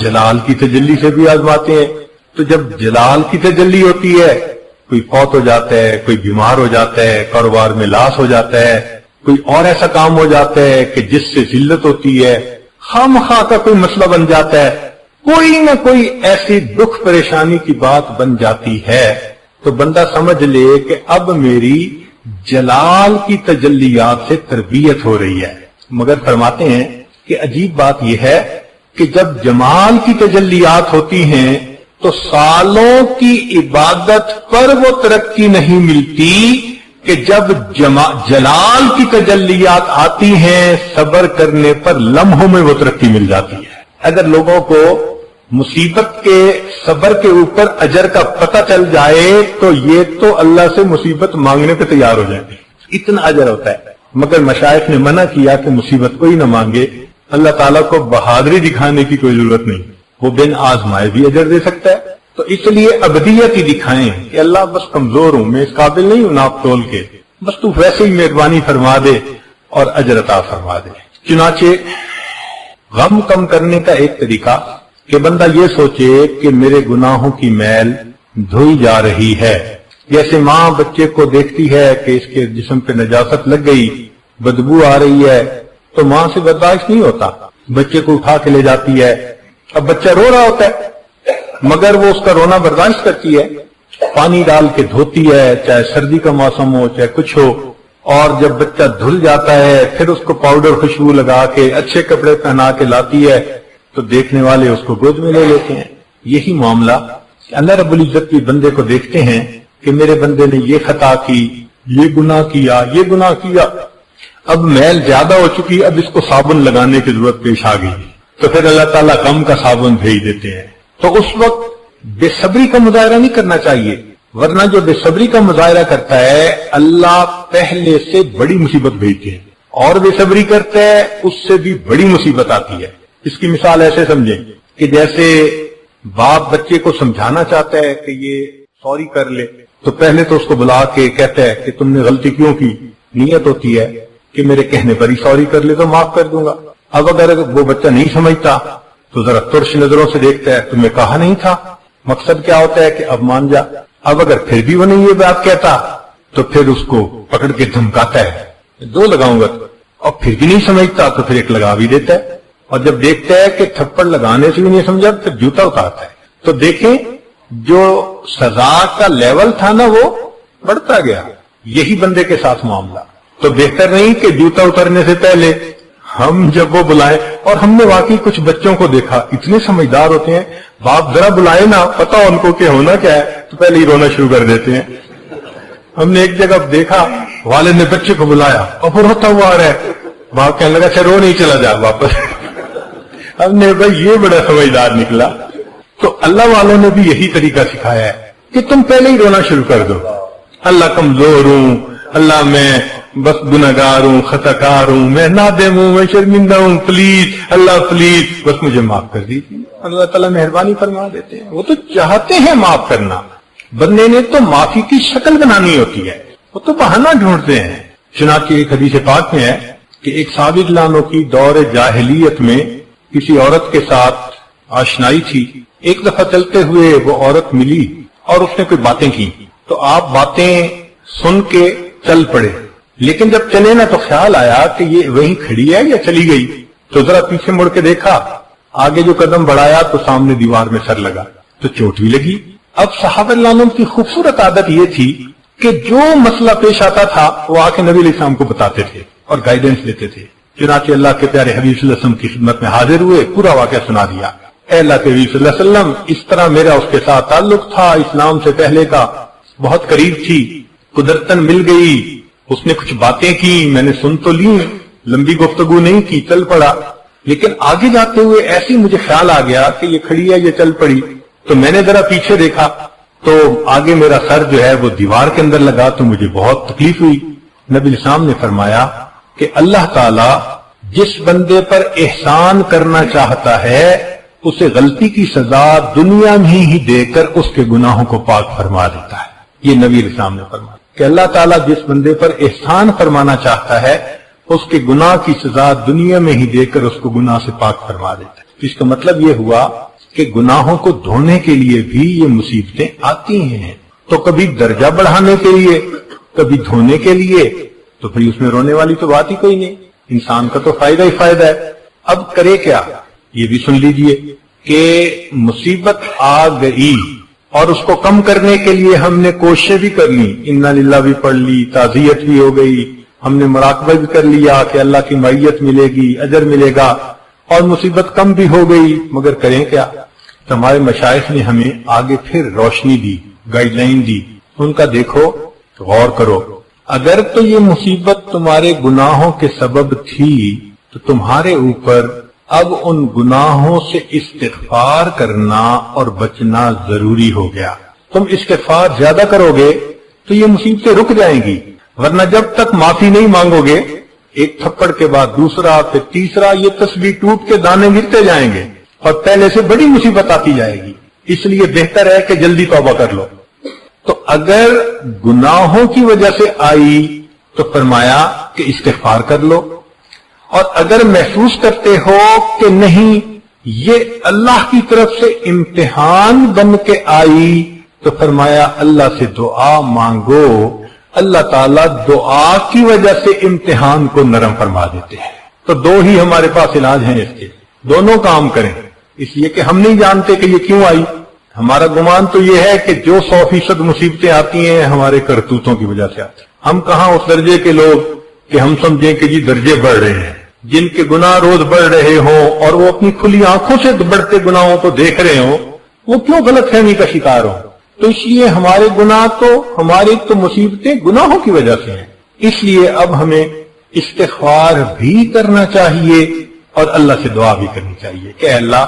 [SPEAKER 2] جلال کی تجلی سے بھی آزماتے ہیں، تو جب جلال کی تجلی ہوتی ہے، کوئی فوت ہو جاتا ہے، کوئی بیمار ہو جاتا ہے، کاروبار میں لاس ہو جاتا ہے، کوئی اور ایسا کام ہو جاتا ہے کہ جس سے ذلت ہوتی ہے، خواہ کا کوئی مسئلہ بن جاتا ہے، کوئی نہ کوئی ایسی دکھ پریشانی کی بات بن جاتی ہے، تو بندہ سمجھ لے کہ اب میری جلال کی تجلیات سے تربیت ہو رہی ہے۔ مگر فرماتے ہیں کہ عجیب بات یہ ہے کہ جب جمال کی تجلیات ہوتی ہیں تو سالوں کی عبادت پر وہ ترقی نہیں ملتی کہ جب جلال کی تجلیات آتی ہیں صبر کرنے پر لمحوں میں وہ ترقی مل جاتی ہے۔ اگر لوگوں کو مصیبت کے صبر کے اوپر اجر کا پتہ چل جائے تو یہ تو اللہ سے مصیبت مانگنے پہ تیار ہو جائیں گے، اتنا اجر ہوتا ہے۔ مگر مشائخ نے منع کیا کہ مصیبت کوئی نہ مانگے، اللہ تعالیٰ کو بہادری دکھانے کی کوئی ضرورت نہیں، وہ بن آزمائے بھی اجر دے سکتا ہے۔ تو اس لیے ابدیت ہی دکھائیں کہ اللہ بس کمزور ہوں، میں اس قابل نہیں ہوں ناپ تول کے، بس تو ویسے ہی مہربانی فرما دے اور اجر عطا فرما دے۔ چنانچہ غم کم کرنے کا ایک طریقہ کہ بندہ یہ سوچے کہ میرے گناہوں کی میل دھوئی جا رہی ہے۔ جیسے ماں بچے کو دیکھتی ہے کہ اس کے جسم پہ نجاست لگ گئی، بدبو آ رہی ہے، تو ماں سے برداشت نہیں ہوتا، بچے کو اٹھا کے لے جاتی ہے۔ اب بچہ رو رہا ہوتا ہے مگر وہ اس کا رونا برداشت کرتی ہے، پانی ڈال کے دھوتی ہے، چاہے سردی کا موسم ہو چاہے کچھ ہو، اور جب بچہ دھل جاتا ہے پھر اس کو پاؤڈر خوشبو لگا کے اچھے کپڑے پہنا کے لاتی ہے تو دیکھنے والے اس کو گود میں لے لیتے ہیں۔ یہی معاملہ اللہ رب العزت کی بندے کو دیکھتے ہیں کہ میرے بندے نے یہ خطا کی، یہ گناہ کیا، اب میل زیادہ ہو چکی، اب اس کو صابن لگانے کی ضرورت پیش آ گئی، تو پھر اللہ تعالیٰ غم کا صابن بھیج دیتے ہیں۔ تو اس وقت بے صبری کا مظاہرہ نہیں کرنا چاہیے، ورنہ جو بے صبری کا مظاہرہ کرتا ہے اللہ پہلے سے بڑی مصیبت بھیجتے ہیں، اور بے صبری کرتا ہے اس سے بھی بڑی مصیبت آتی ہے۔ اس کی مثال ایسے سمجھیں کہ جیسے باپ بچے کو سمجھانا چاہتا ہے کہ یہ سوری کر لے، تو پہلے تو اس کو بلا کے کہتا ہے کہ تم نے غلطی کیوں کی، نیت ہوتی ہے کہ میرے کہنے پر ہی سوری کر لے تو معاف کر دوں گا۔ اب اگر وہ بچہ نہیں سمجھتا تو ذرا ترش نظروں سے دیکھتا ہے، تمہیں کہا نہیں تھا، مقصد کیا ہوتا ہے کہ اب مان جا۔ اب اگر پھر بھی وہ نہیں یہ بات کہتا تو پھر اس کو پکڑ کے دھمکاتا ہے، 2 لگاؤں گا، اور پھر بھی نہیں سمجھتا تو پھر 1 لگا بھی دیتا ہے، اور جب دیکھتا ہے کہ تھپڑ لگانے سے بھی نہیں سمجھا پھر جوتا اتارتا ہے۔ تو دیکھیں جو سزا کا لیول تھا نا وہ بڑھتا گیا۔ یہی بندے کے ساتھ معاملہ، تو بہتر نہیں کہ جوتا اترنے سے پہلے ہم جب وہ بلائیں، اور ہم نے واقعی کچھ بچوں کو دیکھا اتنے سمجھدار ہوتے ہیں، باپ ذرا بلائے نا، پتا ان کو کہ ہونا کیا ہے تو پہلے ہی رونا شروع کر دیتے ہیں۔ ہم نے ایک جگہ دیکھا والد نے بچے کو بلایا اور وہ روتا ہوا آ رہا ہے، باپ کہنے لگا اچھا رو نہیں، چلا جا واپس۔ ہم نے بھائی یہ بڑا سمجھدار نکلا۔ تو اللہ والوں نے بھی یہی طریقہ سکھایا ہے کہ تم پہلے ہی رونا شروع کر دو، اللہ کمزور ہوں، اللہ میں بس گناہگار ہوں، خطا کار ہوں، میں نادم ہوں، میں شرمندہ ہوں، پلیز اللہ پلیز بس مجھے معاف کر دیجیے۔ اللہ تعالیٰ مہربانی فرما دیتے ہیں، وہ تو چاہتے ہیں معاف کرنا، بندے نے تو معافی کی شکل بنانی ہوتی ہے، وہ تو بہانہ ڈھونڈتے ہیں۔ چنانچہ ایک حدیث پاک میں ہے کہ ایک صحابی لانوں کی دور جاہلیت میں کسی عورت کے ساتھ آشنائی تھی، ایک دفعہ چلتے ہوئے وہ عورت ملی اور اس نے کوئی باتیں کی، تو آپ باتیں سن کے چل پڑے، لیکن جب چلے نا تو خیال آیا کہ یہ وہیں کھڑی ہے یا چلی گئی، تو ذرا پیچھے مڑ کے دیکھا، آگے جو قدم بڑھایا تو سامنے دیوار میں سر لگا تو چوٹ بھی لگی۔ اب صحابہ اللہ کی خوبصورت عادت یہ تھی کہ جو مسئلہ پیش آتا تھا وہ آ کے نبی علیہ السلام کو بتاتے تھے اور گائیڈنس دیتے تھے۔ چنانچہ اللہ کے پیارے حبیب صلی اللہ علیہ وسلم کی خدمت میں حاضر ہوئے، پورا واقعہ سنا دیا۔ اے اللہ کے حبیب صلی اللہ علیہ وسلم، اس طرح میرا اس کے ساتھ تعلق تھا اسلام سے پہلے کا، بہت قریب تھی، قدرتاً مل گئی، اس نے کچھ باتیں کی، میں نے سن تو لی، لمبی گفتگو نہیں کی، چل پڑا، لیکن آگے جاتے ہوئے ایسی مجھے خیال آ گیا کہ یہ کھڑی ہے، یہ چل پڑی، تو میں نے ذرا پیچھے دیکھا تو آگے میرا سر جو ہے وہ دیوار کے اندر لگا تو مجھے بہت تکلیف ہوئی۔ نبی السلام نے فرمایا کہ اللہ تعالی جس بندے پر احسان کرنا چاہتا ہے اسے غلطی کی سزا دنیا میں ہی دے کر اس کے گناہوں کو پاک فرما دیتا ہے۔ یہ نبی السلام نے فرمایا کہ اللہ تعالیٰ جس بندے پر احسان فرمانا چاہتا ہے اس کے گناہ کی سزا دنیا میں ہی دے کر اس کو گناہ سے پاک فرما دیتا ہے۔ اس کا مطلب یہ ہوا کہ گناہوں کو دھونے کے لیے بھی یہ مصیبتیں آتی ہیں، تو کبھی درجہ بڑھانے کے لیے، کبھی دھونے کے لیے، تو پھر اس میں رونے والی تو بات ہی کوئی نہیں، انسان کا تو فائدہ ہی فائدہ ہے۔ اب کرے کیا، یہ بھی سن لیجئے کہ مصیبت آ گئی اور اس کو کم کرنے کے لیے ہم نے کوششیں بھی کر لی، انا للہ بھی پڑھ لی، تعزیت بھی ہو گئی، ہم نے مراقبہ بھی کر لیا کہ اللہ کی معیت ملے گی، اجر ملے گا، اور مصیبت کم بھی ہو گئی، مگر کریں کیا؟ تو ہمارے مشائخ نے ہمیں آگے پھر روشنی دی، گائیڈ لائن دی، ان کا دیکھو، غور کرو۔ اگر تو یہ مصیبت تمہارے گناہوں کے سبب تھی تو تمہارے اوپر اب ان گناہوں سے استغفار کرنا اور بچنا ضروری ہو گیا۔ تم استغفار زیادہ کرو گے تو یہ مصیبتیں رک جائیں گی، ورنہ جب تک معافی نہیں مانگو گے، ایک تھپڑ کے بعد دوسرا، پھر تیسرا، یہ تسبیح ٹوٹ کے دانے گرتے جائیں گے اور پہلے سے بڑی مصیبت آتی جائے گی۔ اس لیے بہتر ہے کہ جلدی توبہ کر لو۔ تو اگر گناہوں کی وجہ سے آئی تو فرمایا کہ استغفار کر لو، اور اگر محسوس کرتے ہو کہ نہیں یہ اللہ کی طرف سے امتحان بن کے آئی تو فرمایا اللہ سے دعا مانگو، اللہ تعالیٰ دعا کی وجہ سے امتحان کو نرم فرما دیتے ہیں۔ تو دو ہی ہمارے پاس علاج ہیں اس کے، دونوں کام کریں، اس لیے کہ ہم نہیں جانتے کہ یہ کیوں آئی۔ ہمارا گمان تو یہ ہے کہ جو 100% مصیبتیں آتی ہیں ہمارے کرتوتوں کی وجہ سے آتی ہیں۔ ہم کہاں اس درجے کے لوگ کہ ہم سمجھیں کہ جی درجے بڑھ رہے ہیں، جن کے گناہ روز بڑھ رہے ہوں اور وہ اپنی کھلی آنکھوں سے بڑھتے گناہوں کو دیکھ رہے ہوں، وہ کیوں غلط فہمی کا شکار ہوں؟ تو اس لیے ہمارے گناہ تو، ہماری تو مصیبتیں گناہوں کی وجہ سے ہیں۔ اس لیے اب ہمیں استغفار بھی کرنا چاہیے اور اللہ سے دعا بھی کرنی چاہیے کہ اے اللہ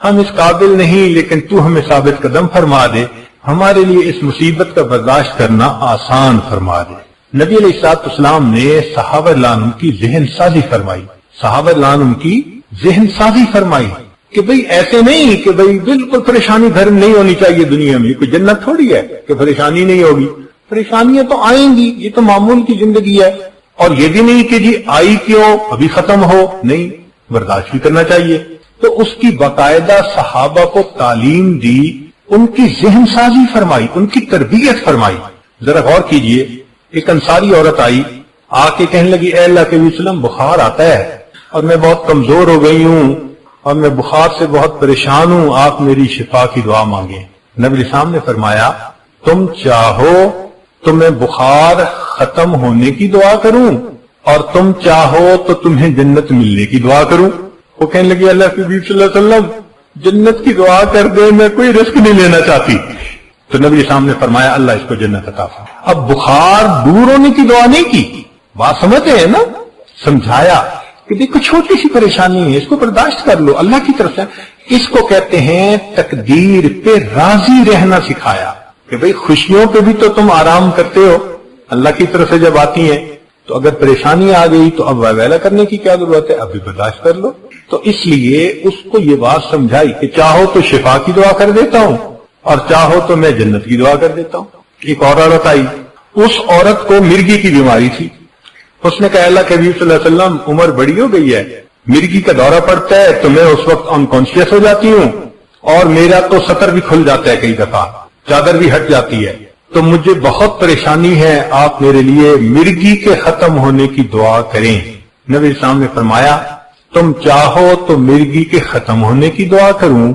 [SPEAKER 2] ہم اس قابل نہیں، لیکن تو ہمیں ثابت قدم فرما دے، ہمارے لیے اس مصیبت کا برداشت کرنا آسان فرما دے۔ نبی علیہ السلام نے صحابہ عنہم کی ذہن سازی فرمائی، صحابہ عنہم کی ذہن سازی فرمائی کہ بھئی ایسے نہیں کہ بھئی بالکل پریشانی گھر نہیں ہونی چاہیے دنیا میں، کوئی جنت تھوڑی ہے کہ پریشانی نہیں ہوگی، پریشانیاں تو آئیں گی، یہ تو معمول کی زندگی ہے، اور یہ بھی نہیں کہ جی آئی کیوں ابھی ختم ہو، نہیں، برداشت بھی کرنا چاہیے۔ تو اس کی باقاعدہ صحابہ کو تعلیم دی، ان کی ذہن سازی فرمائی، ان کی تربیت فرمائی۔ ذرا غور کیجئے، ایک انصاری عورت آئی، آ کے کہنے لگی اے اللہ کے نبی صلی اللہ علیہ وسلم بخار آتا ہے اور میں بہت کمزور ہو گئی ہوں اور میں بخار سے بہت پریشان ہوں، آپ میری شفا کی دعا مانگیں۔ نبی علیہ السلام نے فرمایا تم چاہو تو میں بخار ختم ہونے کی دعا کروں اور تم چاہو تو تمہیں جنت ملنے کی دعا کروں۔ وہ کہنے لگی اللہ کے نبی صلی اللہ علیہ وسلم جنت کی دعا کر دے، میں کوئی رسک نہیں لینا چاہتی۔ تو نبی صاحب نے فرمایا اللہ اس کو جنت عطا فرمائے۔ اب بخار دور ہونے کی دعا نہیں کی، بات سمجھتے ہیں نا، سمجھایا کہ دیکھو چھوٹی سی پریشانی ہے، اس کو برداشت کر لو، اللہ کی طرف سے۔ اس کو کہتے ہیں تقدیر پہ راضی رہنا سکھایا کہ بھئی خوشیوں پہ بھی تو تم آرام کرتے ہو، اللہ کی طرف سے جب آتی ہیں تو اگر پریشانی آ گئی تو اب ویلا کرنے کی کیا ضرورت ہے، اب بھی برداشت کر لو۔ تو اس لیے اس کو یہ بات سمجھائی کہ چاہو تو شفا کی دعا کر دیتا ہوں اور چاہو تو میں جنت کی دعا کر دیتا ہوں۔ ایک اور عورت آئی، اس عورت کو مرگی کی بیماری تھی، اس نے کہا اللہ کے نبی صلی اللہ علیہ وسلم عمر بڑی ہو گئی ہے، مرگی کا دورہ پڑتا ہے تو میں اس وقت انکانشیس ہو جاتی ہوں اور میرا تو سطر بھی کھل جاتا ہے، کئی دفعہ چادر بھی ہٹ جاتی ہے، تو مجھے بہت پریشانی ہے، آپ میرے لیے مرگی کے ختم ہونے کی دعا کریں۔ نبی اسلام نے فرمایا تم چاہو تو مرگی کے ختم ہونے کی دعا کروں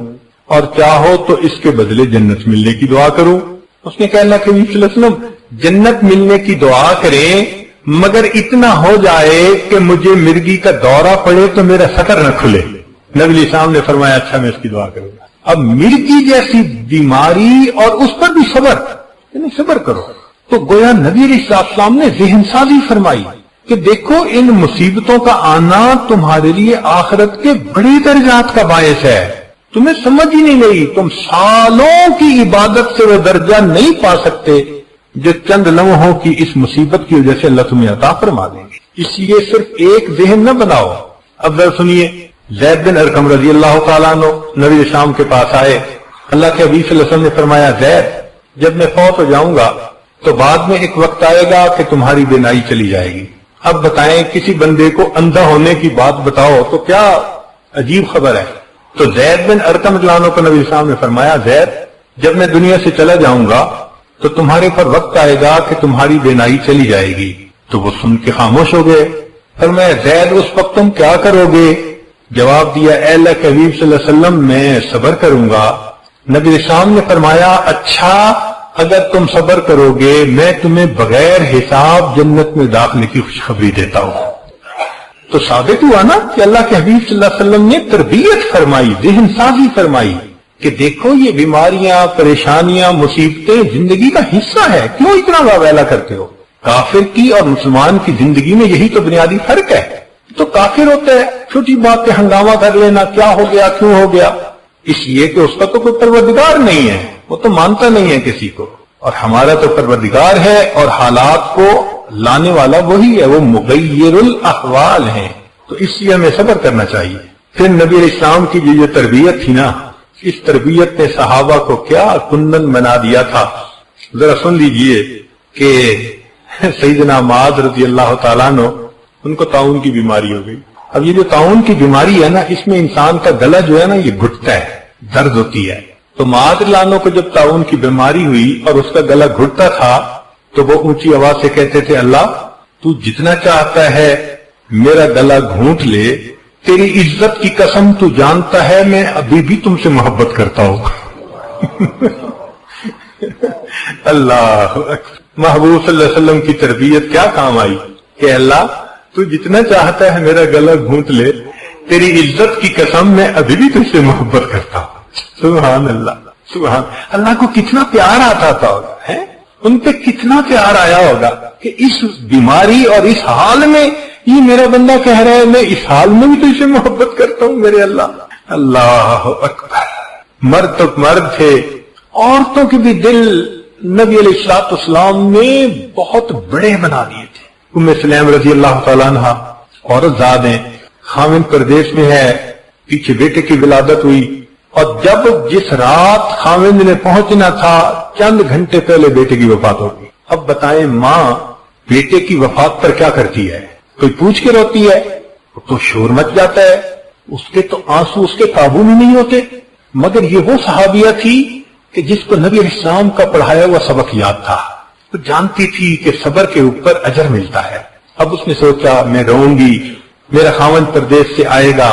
[SPEAKER 2] اور چاہو تو اس کے بدلے جنت ملنے کی دعا کروں۔ اس نے کہا اللہ کے نبی صلی اللہ علیہ وسلم جنت ملنے کی دعا کریں مگر اتنا ہو جائے کہ مجھے مرگی کا دورہ پڑے تو میرا سطر نہ کھلے۔ نبی علیہ السلام نے فرمایا اچھا میں اس کی دعا کروں گا۔ اب مرگی جیسی بیماری اور اس پر بھی صبر، یعنی صبر کرو۔ تو گویا نبی علیہ السلام نے ذہن سازی فرمائی کہ دیکھو ان مصیبتوں کا آنا تمہارے لیے آخرت کے بڑے درجات کا باعث ہے، تمہیں سمجھ ہی نہیں گئی، تم سالوں کی عبادت سے وہ درجہ نہیں پا سکتے جو چند لمحوں کی اس مصیبت کی وجہ سے اللہ تمہیں عطا فرما دیں گے۔ اس لیے صرف ایک ذہن نہ بناؤ۔ اب ذرا سنیے، زید بن ارقم رضی اللہ تعالیٰ عنہ نبی شام کے پاس آئے، اللہ کے حبیب صلی اللہ علیہ وسلم نے فرمایا زید جب میں فوت ہو جاؤں گا تو بعد میں ایک وقت آئے گا کہ تمہاری بینائی چلی جائے گی۔ اب بتائیں کسی بندے کو اندھا ہونے کی بات بتاؤ تو کیا عجیب خبر ہے، تو زید بن ارقم رضی اللہ عنہ کو نبی السلام نے فرمایا زید جب میں دنیا سے چلا جاؤں گا تو تمہارے پر وقت آئے گا کہ تمہاری بینائی چلی جائے گی. تو وہ سن کے خاموش ہو گئے. فرمایا زید اس وقت تم کیا کرو گے؟ جواب دیا اے اللہ کے حبیب صلی اللہ علیہ وسلم میں صبر کروں گا. نبی السلام نے فرمایا اچھا اگر تم صبر کرو گے میں تمہیں بغیر حساب جنت میں داخلے کی خوشخبری دیتا ہوں. تو ثابت ہوا نا کہ اللہ کے حبیب صلی اللہ علیہ وسلم نے تربیت فرمائی، ذہن سازی فرمائی کہ دیکھو یہ بیماریاں، پریشانیاں، مصیبتیں زندگی کا حصہ ہے، کیوں اتنا واویلا کرتے ہو؟ کافر کی اور مسلمان کی زندگی میں یہی تو بنیادی فرق ہے. تو کافر ہوتا ہے چھوٹی بات پہ ہنگامہ کر لینا، کیا ہو گیا، کیوں ہو گیا، اس لیے کہ اس کا تو کوئی پروردگار نہیں ہے، وہ تو مانتا نہیں ہے کسی کو. اور ہمارا تو پروردگار ہے اور حالات کو لانے والا وہی ہے، وہ مغیر الاحوال ہیں. تو اس لیے ہمیں صبر کرنا چاہیے. پھر نبی علیہ السلام کی جو تربیت تھی نا، اس تربیت نے صحابہ کو کیا کنن بنا دیا تھا. ذرا سن لیجئے کہ سیدنا معاذ رضی اللہ تعالیٰ عنہ ان کو طاعون کی بیماری ہو گئی. اب یہ جو طاعون کی بیماری ہے نا، اس میں انسان کا گلا جو ہے نا یہ گھٹتا ہے، درد ہوتی ہے. تو معاذ رضی اللہ عنہ کو جب طاعون کی بیماری ہوئی اور اس کا گلا گھٹتا تھا تو وہ اونچی آواز سے کہتے تھے اللہ تو جتنا چاہتا ہے میرا گلا گھونٹ لے، تیری عزت کی قسم تو جانتا ہے میں ابھی بھی تم سے محبت کرتا ہوں. اللہ محبوب صلی اللہ علیہ وسلم کی تربیت کیا کام آئی کہ اللہ تو جتنا چاہتا ہے میرا گلا گھونٹ لے، تیری عزت کی قسم میں ابھی بھی تم سے محبت کرتا ہوں. سبحان اللہ، سبحان اللہ کو کتنا پیار آتا تھا ہے، ان پہ کتنا پیار آیا ہوگا کہ اس بیماری اور اس حال میں یہ میرا بندہ کہہ رہا ہے میں اس حال میں بھی تجھ سے محبت کرتا ہوں میرے اللہ. اللہ اکبر. مرد تو مرد تھے، عورتوں کے بھی دل نبی علیہ الصلوۃ والسلام نے بہت بڑے بنا دیے تھے. ام سلیم رضی اللہ تعالیٰ عنہ عورت زاد ہیں، خاوند پردیس میں ہے، پیچھے بیٹے کی ولادت ہوئی اور جب جس رات خاوند نے پہنچنا تھا چند گھنٹے پہلے بیٹے کی وفات ہو گئی. اب بتائیں ماں بیٹے کی وفات پر کیا کرتی ہے؟ کوئی پوچھ کے روتی ہے تو شور مچ جاتا ہے، اس کے تو آنسو اس کے قابو میں نہیں ہوتے. مگر یہ وہ صحابیہ تھی کہ جس کو نبی علیہ السلام کا پڑھایا ہوا سبق یاد تھا، تو جانتی تھی کہ صبر کے اوپر اجر ملتا ہے. اب اس نے سوچا میں رہوں گی، میرا خاوند پردیس سے آئے گا،